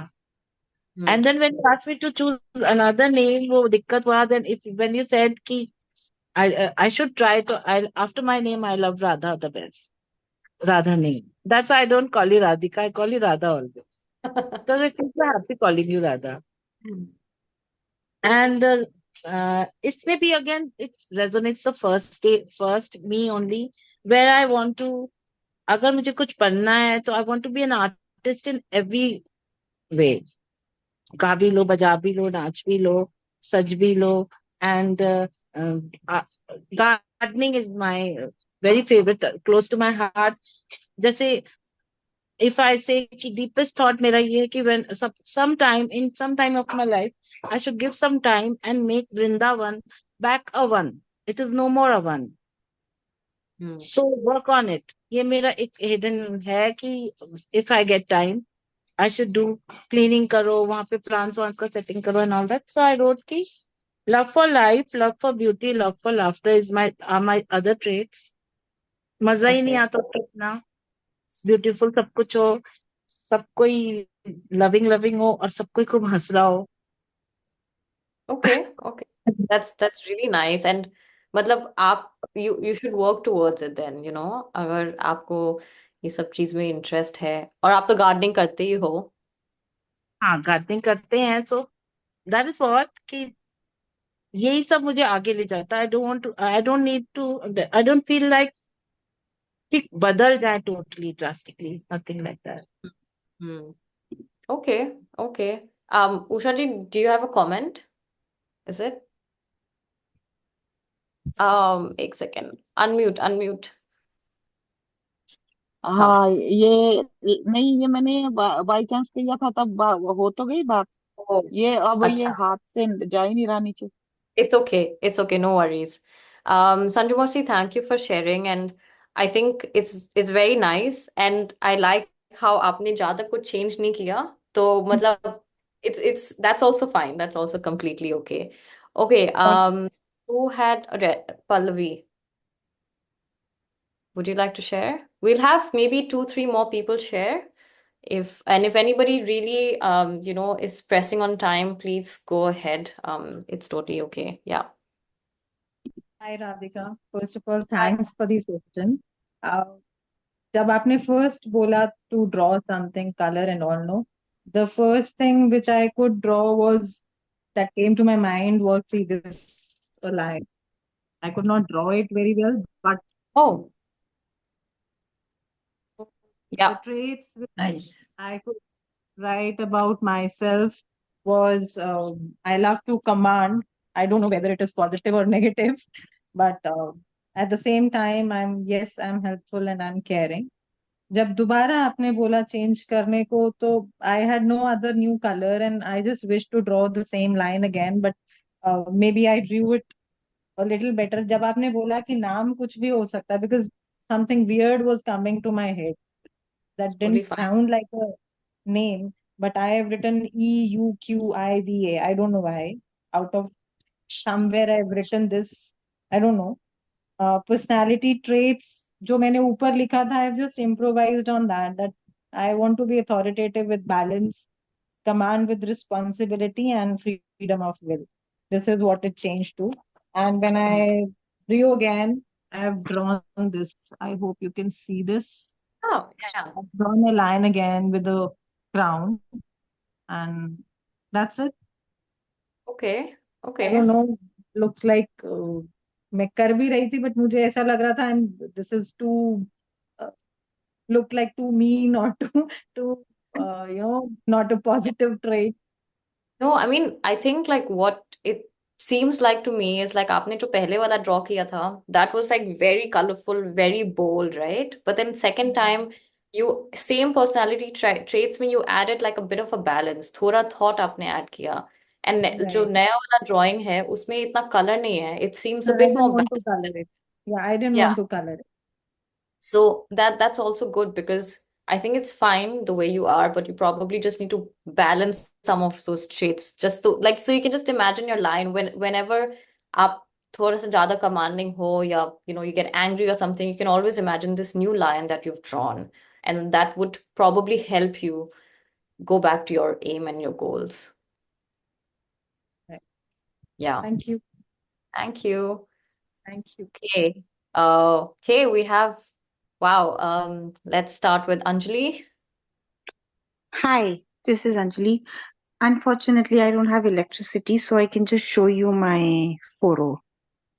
Hmm. And then when you asked me to choose another name, वो दिक्कत हुआ. Then if when you said कि I should try to, I after my name I love Radha the best. Radha name. That's why I don't call you Radhika. I call you Radha always. So I feel so happy calling you Radha. And इसमें भी again it resonates the first me only, where I want to, अगर मुझे कुछ बनना है तो I want to be an artist in every way. गा भी लो, बजा भी लो, नाच भी लो, सज भी लो. And gardening is my very favorite, close to my heart. जैसे if I say कि deepest thought मेरा ये है कि when sometime in some time of my life I should give some time and make Vrindavan back a one. It is no more a one. So work on it. ये मेरा एक hidden है कि if I get time I should do cleaning करो वहाँ पे plants वants का setting करो and all that. So I wrote कि love for life, love for beauty, love for laughter is my other traits. मजा ही नहीं Okay. आता उसका इतना ब्यूटीफुल सब कुछ हो, सब कोई लविंग लविंग हो और सब कोई खूब हंस रहा हो. Okay. Okay. That's really nice. And मतलब आप you should work towards it then, you know, अगर आपको ये सब चीज में इंटरेस्ट है और आप तो गार्डनिंग करते ही हो. हाँ गार्डनिंग करते हैं सो दैट इज व्हाट कि यही सब मुझे आगे ले जाता है. I don't need to I don't feel like कि बदल जाए totally drastically nothing like that. Hmm. Okay. Okay. Usha ji, do you have a comment? Is it? एक second. Unmute. हाँ. हाँ ये नहीं, ये मैंने बाई चांस किया था तब हो तो गई बात. Oh, ये अब ये अच्छा. हाथ से जा ही नहीं रहा नीचे. It's okay. It's okay. No worries. Sanju Mosi, thank you for sharing. And I think it's very nice. And I like how आपने ज्यादा कुछ change नहीं किया. तो मतलब it's that's also fine. That's also completely okay. Okay. Who had Pallavi? Would you like to share? We'll have maybe 2, 3 more people share. If anybody really you know is pressing on time, please go ahead. It's totally okay. Yeah. Hi Radhika. First of all, thanks for the session. Uh, जब आपने first बोला to draw something, color and all, no, the first thing which I could draw was that came to my mind was see this a line. I could not draw it very well, but Oh, the yeah. traits which Nice. I could write about myself was I love to command. I don't know whether it is positive or negative, but at the same time, I'm helpful and I'm caring. जब दोबारा आपने बोला change करने को तो I had no other new colour and I just wish to draw the same line again but maybe I drew it a little better. जब आपने बोला कि नाम कुछ भी हो सकता है because something weird was coming to my head that didn't Totally fine. sound like a name, but I have written EUQIVA. I don't know why. Out of somewhere I've written this. I don't know. Personality traits जो मैंने ऊपर लिखा था, I've just improvised on that. That I want to be authoritative with balance, command with responsibility, and freedom of will. This is what it changed to. And when I drew again, I have drawn this. I hope you can see this. Oh, yeah. I've drawn a line again with a crown, and that's it. Okay. I Okay. don't know. Looks like मैं कर भी रही थी, but मुझे ऐसा लग रहा था this is too look like too mean or too not a positive trait. No, I mean, I think like what it seems like to me is like आपने जो पहले वाला draw किया था, that was like very colorful, very bold, right? But then second time, you same personality traits में you added like a bit of a balance, थोड़ा thought आपने add किया. And जो Right. नया वाला drawing है, उसमें इतना color नहीं है. It seems a I bit didn't more want to balanced. color it. Yeah, I didn't Yeah. want to color it. So that's also good because I think it's fine the way you are, but you probably just need to balance some of those traits just to like so you can just imagine your line whenever आप थोड़ा सा ज्यादा commanding हो या you know you get angry or something, you can always imagine this new line that you've drawn, and that would probably help you go back to your aim and your goals. Right. Yeah. Thank you. Thank you. Thank you. Okay. Okay, we have wow. Let's start with Anjali. Hi, this is Anjali. Unfortunately, I don't have electricity, so I can just show you my photo.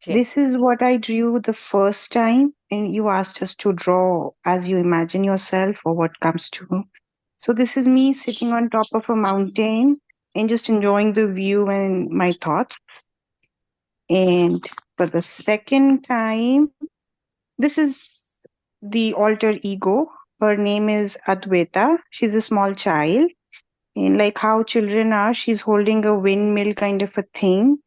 Okay. This is what I drew the first time, and you asked us to draw as you imagine yourself or what comes to. So this is me sitting on top of a mountain and just enjoying the view and my thoughts. And for the second time, this is the alter ego Her name is Adwaita. She's a small child. And like how children are, she's holding a windmill kind of a thing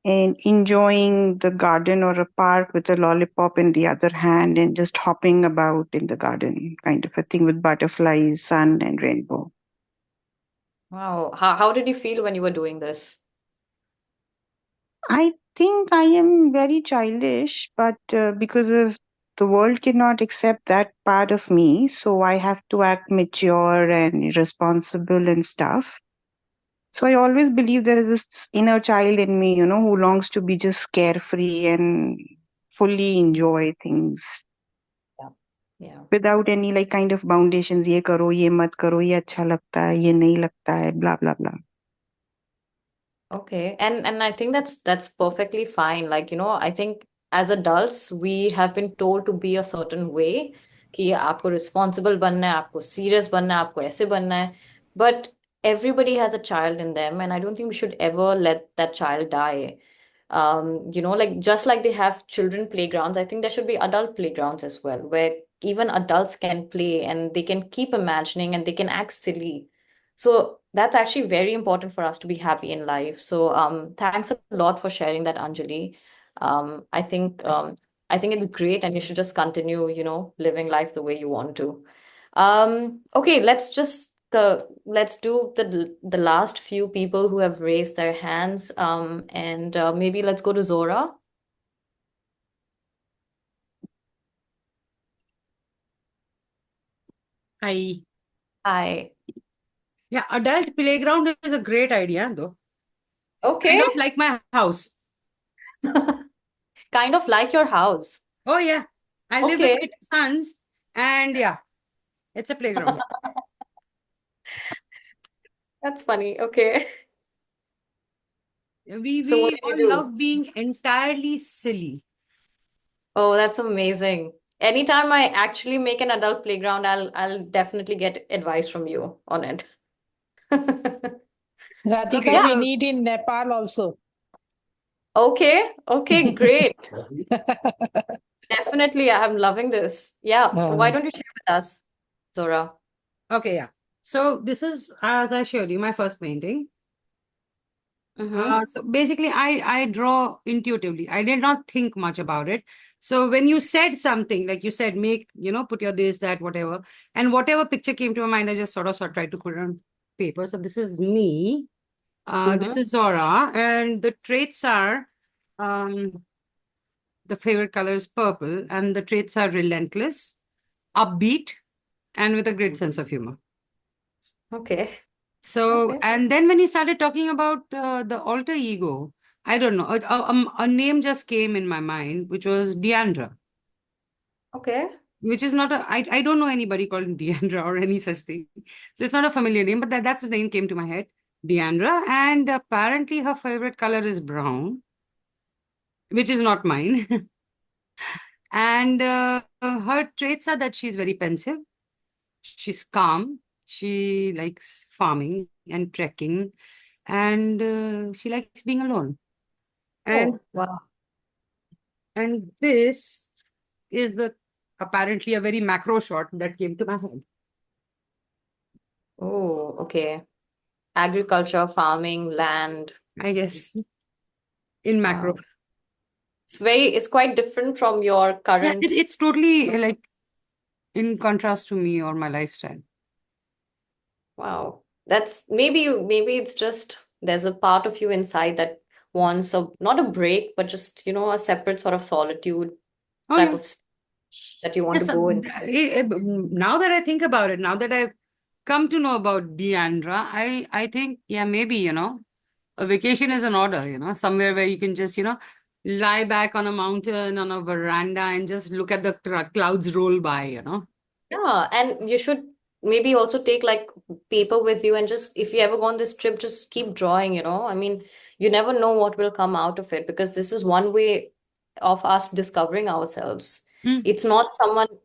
and enjoying the garden or a park with a lollipop in the other hand and just hopping about in the garden kind of a thing with butterflies, sun, and rainbow. Wow. How did you feel when you were doing this? I think I am very childish, but because of the world cannot accept that part of me, so I have to act mature and responsible and stuff. So I always believe there is this inner child in me, who longs to be just carefree and fully enjoy things Yeah. Yeah. without any like kind of foundations. ये करो, ये मत करो, ये अच्छा लगता है, ये नहीं लगता है, blah blah blah. Okay. And I think that's perfectly fine. Like, I think as adults, we have been told to be a certain way कि आपको responsible बनना है, आपको serious बनना है, आपको ऐसे बनना है. But everybody has a child in them, and I don't think we should ever let that child die. Like just like they have children playgrounds, I think there should be adult playgrounds as well, where even adults can play and they can keep imagining and they can act silly. So that's actually very important for us to be happy in life. So thanks a lot for sharing that, Anjali. Um, I think um, I think it's great, and you should just continue, living life the way you want to. Okay, let's do the last few people who have raised their hands. And maybe let's go to Zora. Hi. Hi. Yeah, adult playground is a great idea, though. Okay. Kind of like my house. Kind of like your house. Oh, yeah. I live with Okay. my two sons, and yeah, it's a playground. That's funny. Okay. We So what we did you all do? love being entirely silly. Oh, that's amazing. Anytime I actually make an adult playground, I'll definitely get advice from you on it. Radhika, Yeah. we need in Nepal also. Okay. Okay, great. Definitely. I'm loving this. Yeah. Why don't you share with us, Zora? Okay, yeah. So this is, as I showed you, my first painting. Mm-hmm. So basically, I draw intuitively. I did not think much about it. So when you said something, like you said, put your this, that, whatever, and whatever picture came to my mind, I just sort of tried to put it on paper. So this is me. This Mm-hmm. is Zora, and the traits are, the favorite color is purple, and the traits are relentless, upbeat, and with a great sense of humor. Okay. So, Okay. and then when he started talking about the alter ego, I don't know, a name just came in my mind, which was Deandra, Okay. which is not I don't know anybody called Deandra or any such thing. So it's not a familiar name, but that's the name came to my head, Deandra. And apparently her favorite color is brown, which is not mine. And her traits are that she's very pensive, she's calm, she likes farming and trekking, and she likes being alone. And Oh, wow. and this is the apparently a very macro shot that came to my head. Oh, okay. Agriculture, farming, land. I guess in macro. Wow. It's quite different from your Yeah, current. it's totally like in contrast to me or my lifestyle. Wow. That's maybe it's just there's a part of you inside that wants not a break, but just, a separate sort of solitude Oh type yeah. of that you want to Yes, go in. now that I think about it, now that I've come to know about Deandra, I think, yeah, maybe, a vacation is an order, somewhere where you can just, lie back on a mountain, on a veranda and just look at the clouds roll by. Yeah, and you should maybe also take like paper with you and just if you ever go on this trip, just keep drawing. I mean, you never know what will come out of it because this is one way of us discovering ourselves. Hmm. It's not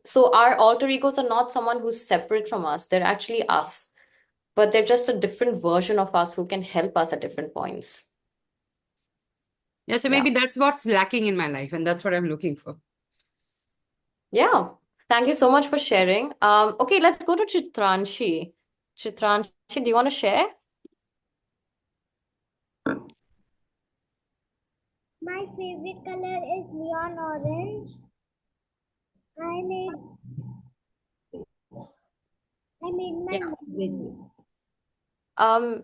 so our alter egos are not someone who's separate from us. They're actually us, but they're just a different version of us who can help us at different points. Yeah, so Yeah. maybe that's what's lacking in my life, and that's what I'm looking for. Yeah. Thank you so much for sharing. Okay, let's go to Chitranshi. Chitranshi, do you want to share? My favorite color is neon orange. I made my Yeah. mom.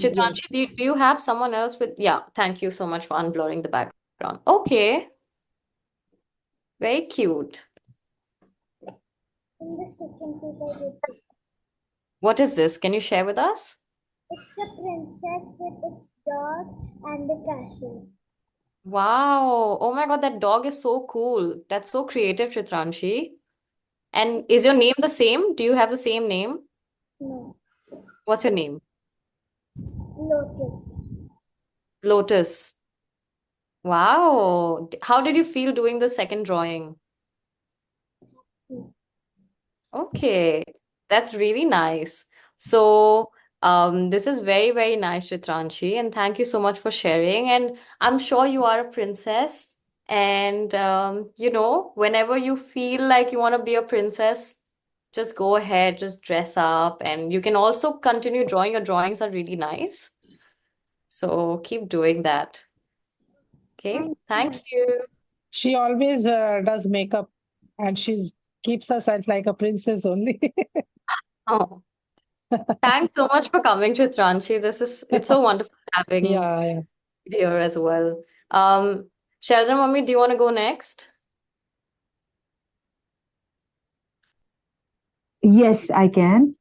Chitranshi, do you have someone else with? Yeah, thank you so much for unblurring the background. Okay, very cute. In the second piece, I did. What is this? Can you share with us? It's a princess with its dog and the castle. Wow. Oh my God, that dog is so cool. That's so creative, Chitranshi. And is your name the same? Do you have the same name? No, What's your name? lotus. Lotus. Wow. How did you feel doing the second drawing? Okay, that's really nice. So, this is very, very nice, Chitranshi, and thank you so much for sharing. And I'm sure you are a princess. And whenever you feel like you want to be a princess, just go ahead, just dress up, and you can also continue drawing. Your drawings are really nice. So keep doing that. Okay, thank you. She always does makeup, and she's keeps herself like a princess only. Oh, thanks so much for coming, Chitranshi. It's so wonderful having Yeah. you here as well. Sheldon, mommy, do you want to go next? Yes, I can.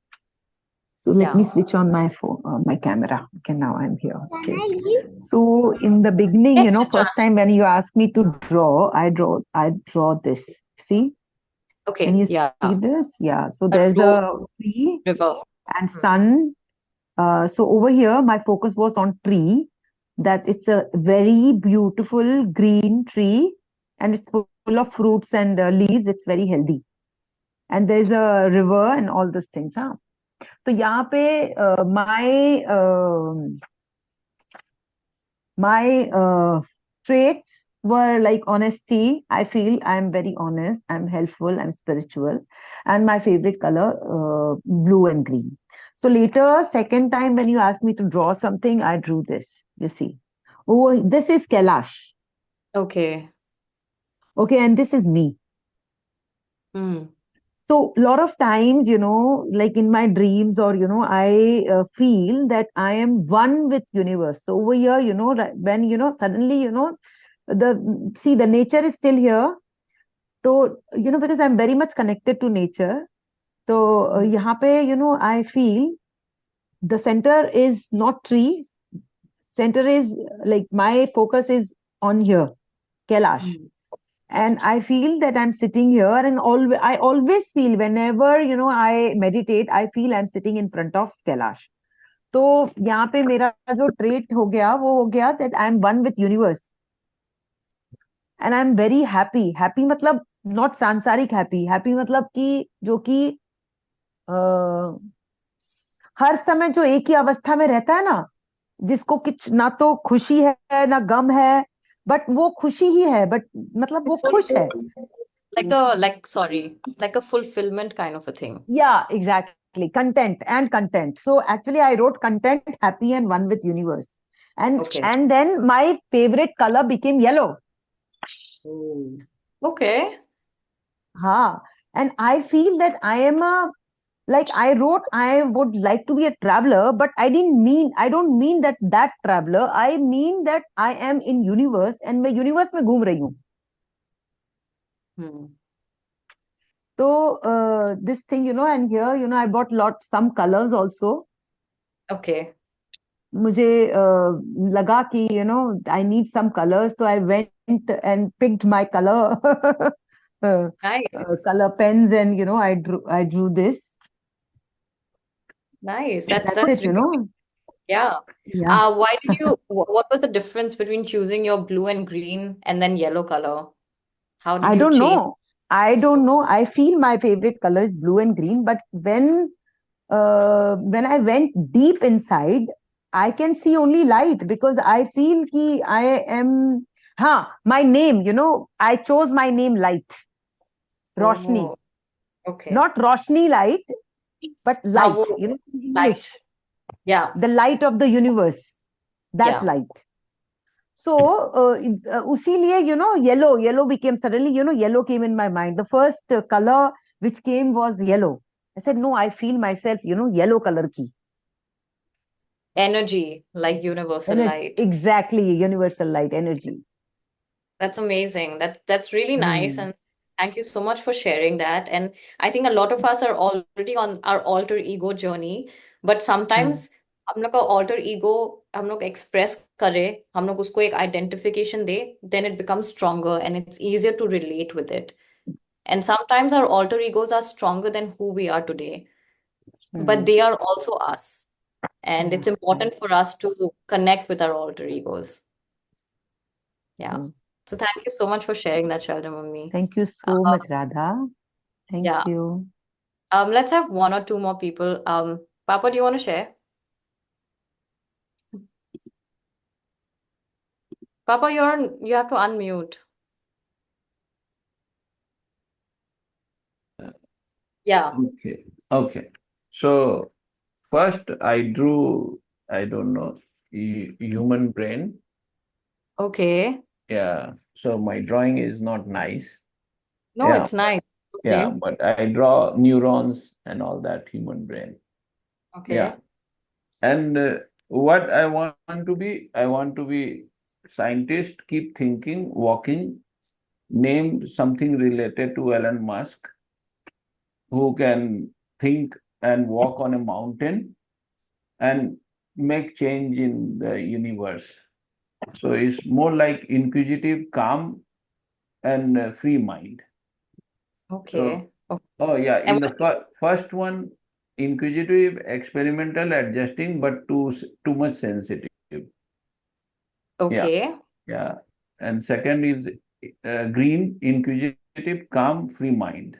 So let me Yeah. switch on my phone, my camera. Okay, now I'm here. Can Okay. I leave? So in the beginning, Yes, first Chitranshi. time when you asked me to draw, I draw this. See? Can Okay, you yeah. see this? Yeah. So A there's road a tree river. and sun. So over here, my focus was on tree. That it's a very beautiful green tree, and it's full of fruits and leaves. It's very healthy. And there's a river and all those things. Huh? तो यहाँ पे my traits were like honesty. I feel I'm very honest, I'm helpful, I'm spiritual, and my favorite color blue and green. So later, second time when you asked me to draw something, I drew this. You see, oh, this is Kailash. Okay. Okay, and this is me. Hmm. So a lot of times, like in my dreams or, I feel that I am one with universe. So over here, when, suddenly, the nature is still here. So, because I'm very much connected to nature. So, यहाँ पे, I feel the center is not trees. Center is like my focus is on here, Kailash. And I feel that I'm sitting here, and I always feel whenever I meditate, I feel I'm sitting in front of Kailash. तो यहाँ पे मेरा जो trait हो गया वो हो गया that I'm one with universe, and I'm very happy. Happy मतलब not सांसारिक happy. Happy मतलब कि जो कि हर समय जो एक ही अवस्था में रहता है ना, जिसको कुछ ना तो खुशी है ना गम है, बट वो खुशी ही है, बट मतलब वो खुश है. Like a fulfillment kind of a thing. Yeah, exactly. Content. So actually I wrote content, happy, and one with universe. And then my favorite color became yellow. Okay. And I feel that I wrote I would like to be a traveler, but I don't mean that traveler. I mean that I am in universe and मैं universe में घूम रही हूँ. So this thing, and here, I bought some colors also. Okay. मुझे लगा कि I need some colors, so I went and picked my color Nice. color pens, and I drew this. Nice. That's That's it, really yeah. Yeah. What was the difference between choosing your blue and green and then yellow color? How did I you don't change? know. I feel my favorite color is blue and green, but when I went deep inside, I can see only light, because I feel ki I am, my name, I chose my name Light, Roshni. Oh, Okay. Not Roshni light, but light, you know, in English. Light. Yeah. The light of the universe, that Yeah. light. So, usi liye, you know, yellow became suddenly, you know, yellow came in my mind. The first color which came was yellow. I said, no, I feel myself, you know, yellow color ki. Energy, like universal light. Exactly, universal light, energy. That's amazing. That's really nice. Hmm. And thank you so much for sharing that. And I think a lot of us are already on our alter ego journey, but sometimes हम लोग का alter ego हम लोग express करें, हम लोग उसको एक identification they, then it becomes stronger and it's easier to relate with it. And sometimes our alter egos are stronger than who we are today, but they are also us. And it's important for us to connect with our alter egos. Yeah. So thank you so much for sharing that, Sheldon, with me. Thank you so much, Radha. Thank Yeah. you. Let's have one or two more people. Papa, do you want to share? Papa, you have to unmute. Yeah. Okay. Okay. So first I drew, I don't know, human brain. Okay. Yeah. So my drawing is not nice. No, Yeah. it's nice. Yeah, Okay. but I draw neurons and all that human brain. Okay. Yeah. And what I want I want to be scientist, keep thinking, walking, name something related to Elon Musk, who can think and walk on a mountain and make change in the universe. So it's more like inquisitive, calm, and free mind. Okay. Oh yeah, And in the first one, inquisitive, experimental, adjusting, but too much sensitive. Yeah, okay. yeah. And second is green, inquisitive, calm, free mind.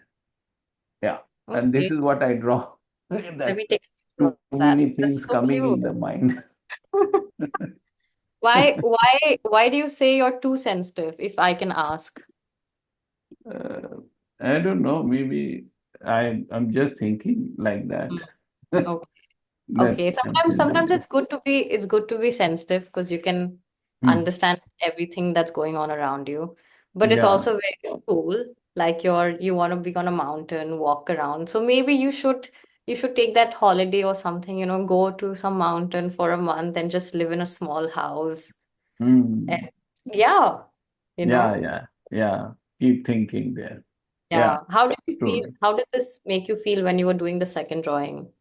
Yeah, and this Okay. is what I draw. Let That me take a too photo of that. many That's things so coming cute. in the mind. Why do you say you're too sensitive, if I can ask? I don't know. Maybe I'm just thinking like that. Okay. That Okay. I'm Sometimes sensitive. it's good to be sensitive because you can Hmm. understand everything that's going on around you. But it's Yeah. also very cool. Like you want to be on a mountain, walk around. So maybe you should take that holiday or something, go to some mountain for a month and just live in a small house. Hmm. And yeah, you Yeah, know. yeah, yeah. Keep thinking there. Yeah, Yeah. How did you feel? true. How did this make you feel when you were doing the second drawing?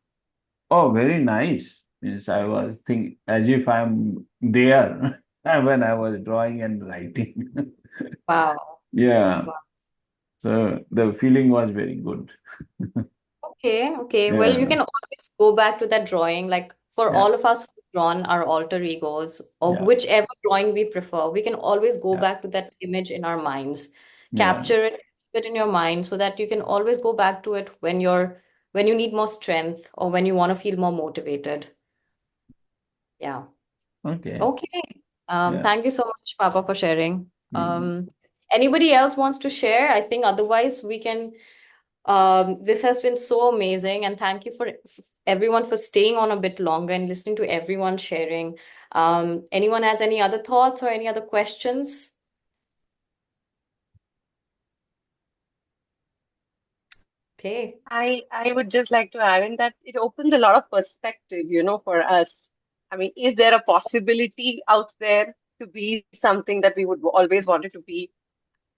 Oh, very nice. Means I was think as if I'm there when I was drawing and writing. Wow. Yeah. Wow. So the feeling was very good. Okay, okay. Well, you Yeah, can always go back to that drawing. Like for yeah, all of us who've drawn our alter egos, or yeah, whichever drawing we prefer, we can always go yeah, back to that image in our minds, yeah. capture it, keep it in your mind so that you can always go back to it when you need more strength or when you want to feel more motivated. Yeah. Okay. Okay. Yeah. Thank you so much, Papa, for sharing. Mm. Anybody else wants to share? I think otherwise we can. This has been so amazing, and thank you for everyone for staying on a bit longer and listening to everyone sharing. Anyone has any other thoughts or any other questions? Okay. I would just like to add in that it opens a lot of perspective, for us. I mean, is there a possibility out there to be something that we would always wanted to be?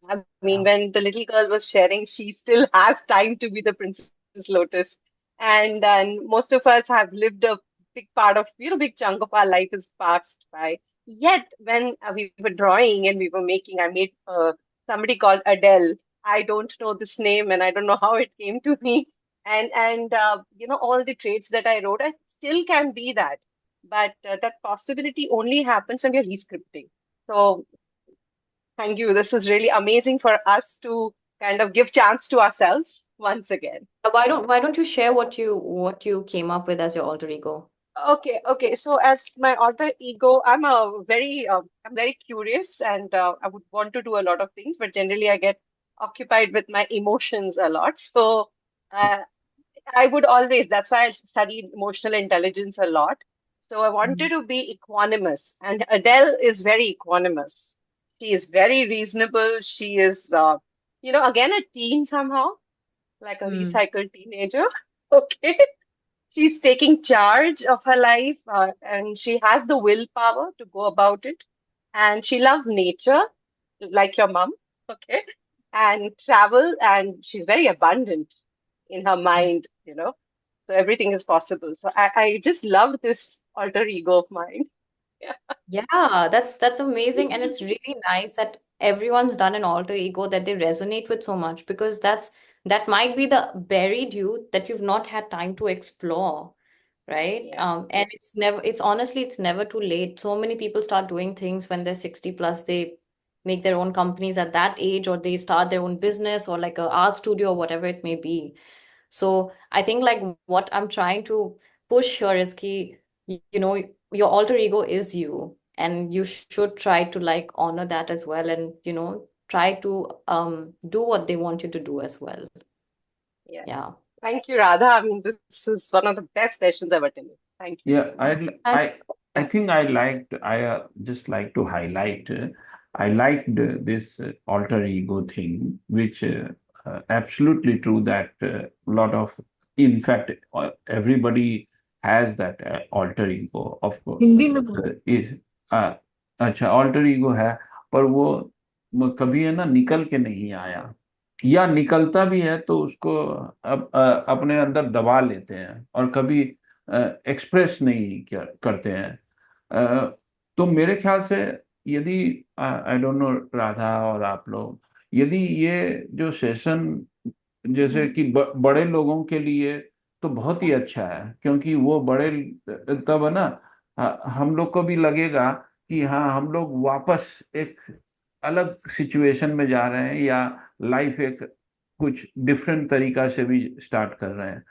I mean, when the little girl was sharing, she still has time to be the Princess Lotus. And most of us have lived a big part of, big chunk of our life is passed by. Yet, when we were drawing and we were making, I made somebody called Adele. I don't know this name and I don't know how it came to me. And all the traits that I wrote, I still can be that. But that possibility only happens when we are rescripting. So thank you. This is really amazing for us to kind of give chance to ourselves once again. Why don't you share what you came up with as your alter ego? Okay. So as my alter ego, I'm very curious, and I would want to do a lot of things, but generally I get occupied with my emotions a lot. So Uh, I would always, that's why I studied emotional intelligence a lot. So I wanted to be equanimous, and Adele is very equanimous. She is very reasonable. She is, again, a teen somehow, like a recycled teenager. Okay. She's taking charge of her life, and she has the willpower to go about it. And she loves nature, like your mom, okay, and travel, and she's very abundant in her mind. So everything is possible. So I just love this alter ego of mine. Yeah. Yeah, that's amazing, and it's really nice that everyone's done an alter ego that they resonate with so much, because that might be the buried you that you've not had time to explore, right? And it's never too late. So many people start doing things when they're 60 plus. They make their own companies at that age, or they start their own business, or like a art studio, or whatever it may be. So I think like what I'm trying to push here is ki, your alter ego is you, and you should try to like honor that as well, and try to do what they want you to do as well. Yeah. Yeah. Thank you, Radha. I mean, this was one of the best sessions I've attended. Thank you. Yeah, I think I just like to highlight, I liked this alter ego thing, which absolutely true that lot of, in fact, everybody has that alter ego, of course. Hindi में बोलो। इस अच्छा, alter ego है, पर वो कभी है ना निकल के नहीं आया, या निकलता भी है तो उसको अपने अंदर दबा लेते हैं, और कभी एक्सप्रेस नहीं करते हैं। तो मेरे ख्याल से, यदि आई डोंट नो राधा और आप लोग, यदि ये जो सेशन जैसे कि बड़े लोगों के लिए तो बहुत ही अच्छा है, क्योंकि वो बड़े तब है ना, हम लोग को भी लगेगा कि हाँ, हम लोग वापस एक अलग सिचुएशन में जा रहे हैं, या लाइफ एक कुछ डिफरेंट तरीका से भी स्टार्ट कर रहे हैं।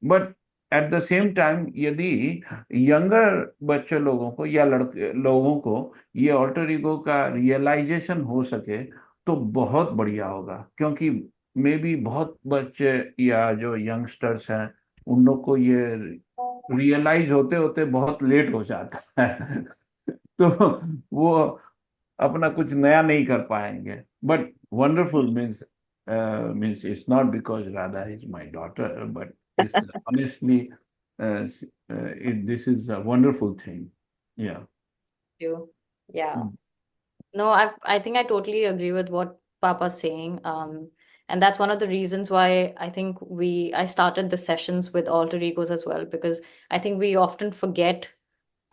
But at the same time, यदि यंगर बच्चे लोगों को या लड़के लोगों को ये ऑल्टर ईगो का रियलाइजेशन हो सके तो बहुत बढ़िया होगा, क्योंकि मे बी बहुत बच्चे या जो यंगस्टर्स हैं, उन लोग को ये रियलाइज होते होते बहुत लेट हो जाता है तो वो अपना कुछ नया नहीं कर पाएंगे। But wonderful means it's not because Radha is my daughter, but it's honestly this is a wonderful thing. Yeah. You. Yeah. No, I think I totally agree with what Papa's saying. And that's one of the reasons why I think I started the sessions with alter egos as well, because I think we often forget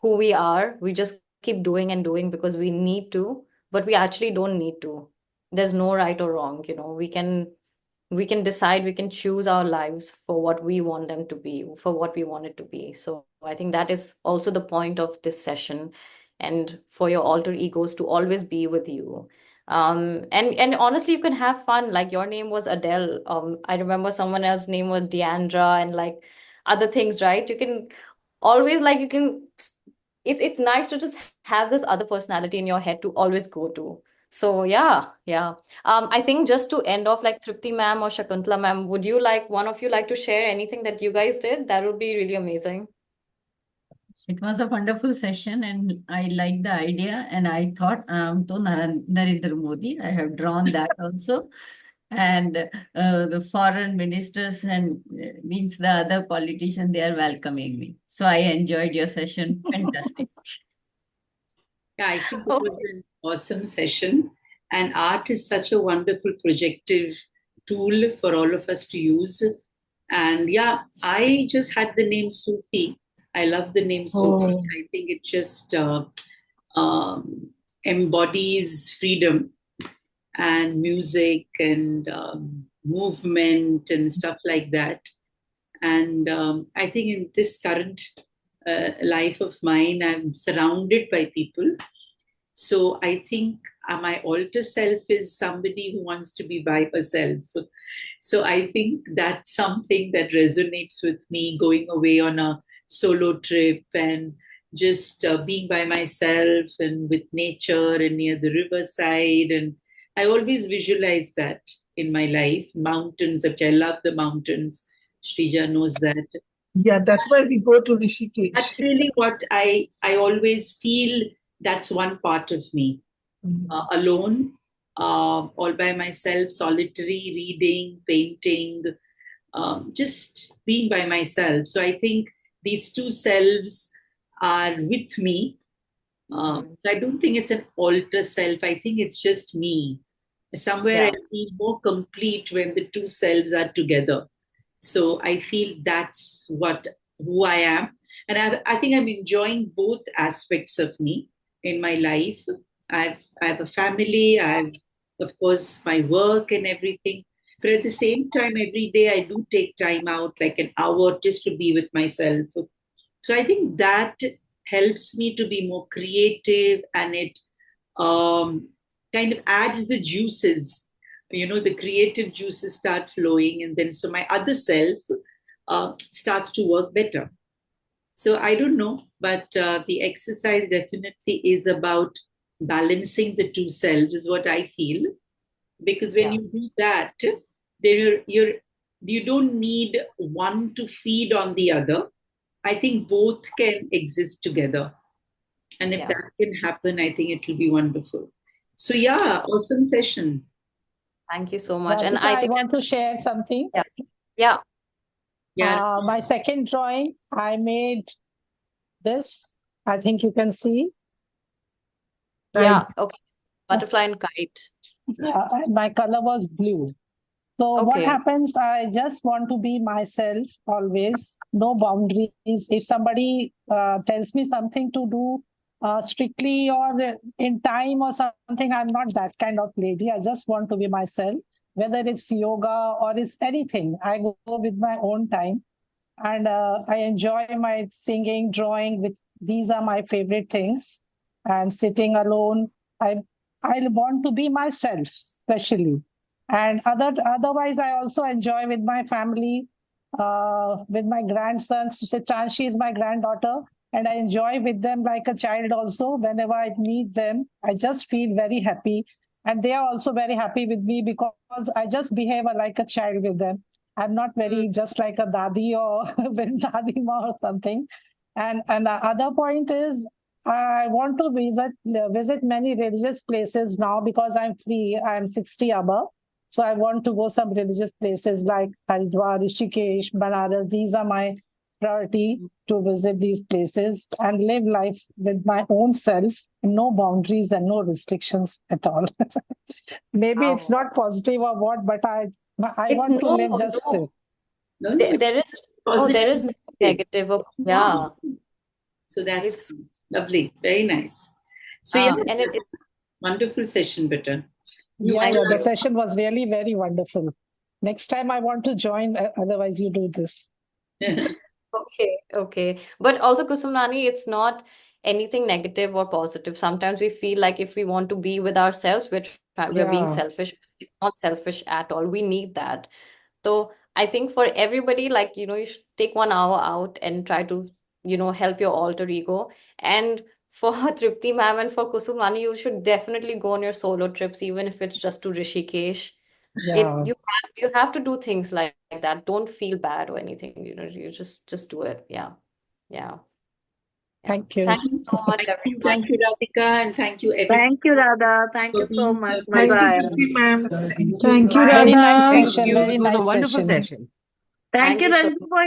who we are. We just keep doing and doing because we need to, but we actually don't need to. There's no right or wrong, we can decide, we can choose our lives for what we want them to be, for what we want it to be. So I think that is also the point of this session, and for your alter egos to always be with you. And honestly, you can have fun. Like your name was Adele. I remember someone else's name was Deandra, and like other things, right? You can always like you can. It's nice to just have this other personality in your head to always go to. So yeah. I think just to end off, like Tripti ma'am or Shakuntala ma'am, would you like one of you like to share anything that you guys did? That would be really amazing. It was a wonderful session, and I liked the idea. And I thought, to Narendra Modi, I have drawn that also. And the foreign ministers and means the other politicians, they are welcoming me. So I enjoyed your session. Fantastic. Yeah, I think it was an awesome session. And art is such a wonderful projective tool for all of us to use. And yeah, I just had the name Sufi. I love the name Sufi. Oh. I think it just embodies freedom and music and movement and stuff like that. And I think in this current life of mine, I'm surrounded by people. So I think my alter self is somebody who wants to be by herself. So I think that's something that resonates with me, going away on a solo trip and just being by myself and with nature and near the riverside. And I always visualize that. in my life. Mountains, which I love the mountains. Shrija knows that. Yeah, that's why we go to Rishikesh. That's really what I always feel. That's one part of me. Alone, all by myself, solitary, reading, painting, just being by myself. So I think these two selves are with me. So I don't think it's an alter self. I think it's just me. Somewhere I feel more complete when the two selves are together. So I feel that's who I am. And I think I'm enjoying both aspects of me in my life. I have a family, I have, of course, my work and everything. But at the same time, every day I do take time out, like an hour, just to be with myself. So I think that helps me to be more creative, and it kind of adds the juices. The creative juices start flowing, and then so my other self starts to work better. So I don't know, but the exercise definitely is about balancing the two selves, is what I feel. Because when you do that, you don't need one to feed on the other. I think both can exist together. And if that can happen, I think it will be wonderful. So yeah, awesome session. Thank you so much. Radhika, And I think want to share something. Yeah. My second drawing, I made this. I think you can see. Yeah. Okay. Butterfly and kite. Yeah, and my color was blue. So what happens, I just want to be myself always, no boundaries. If somebody tells me something to do strictly or in time or something, I'm not that kind of lady. I just want to be myself, whether it's yoga or it's anything. I go with my own time, and I enjoy my singing, drawing. These are my favorite things. And sitting alone, I want to be myself, especially. And otherwise, I also enjoy with my family, with my grandsons. Chanshi is my granddaughter, and I enjoy with them like a child also. Whenever I meet them, I just feel very happy. And they are also very happy with me because I just behave like a child with them. I'm not very just like a dadi or dadi ma or something. And the other point is I want to visit many religious places now because I'm free. I'm 60 above. So I want to go some religious places like Haridwar, Rishikesh, Banaras. These are my priority to visit these places and live life with my own self, no boundaries and no restrictions at all. Maybe it's not positive or what, but I want to live just this. There is no negative. So that's lovely. Very nice. So and it's wonderful session, Beta. Yeah, the session was really very wonderful. Next time I want to join, otherwise you do this. Okay. But also, Kusumnani, it's not anything negative or positive. Sometimes we feel like if we want to be with ourselves, we're being selfish. It's not selfish at all. We need that. So I think for everybody, like, you should take 1 hour out and try to, help your alter ego. And for Tripti ma'am and for Kusumani, you should definitely go on your solo trips, even if it's just to Rishikesh. Yeah. You have to do things like that. Don't feel bad or anything. You just do it. Yeah. Thank you. Thank you so much, everyone. Thank you, Radhika, and thank you, everyone. Thank you, Radha. Thank you so much. Thank Bye-bye. you, ma'am. Thank you, Very Radha. nice Thank session. you. Very It was a nice wonderful session. session. Thank you, you so Ranju, for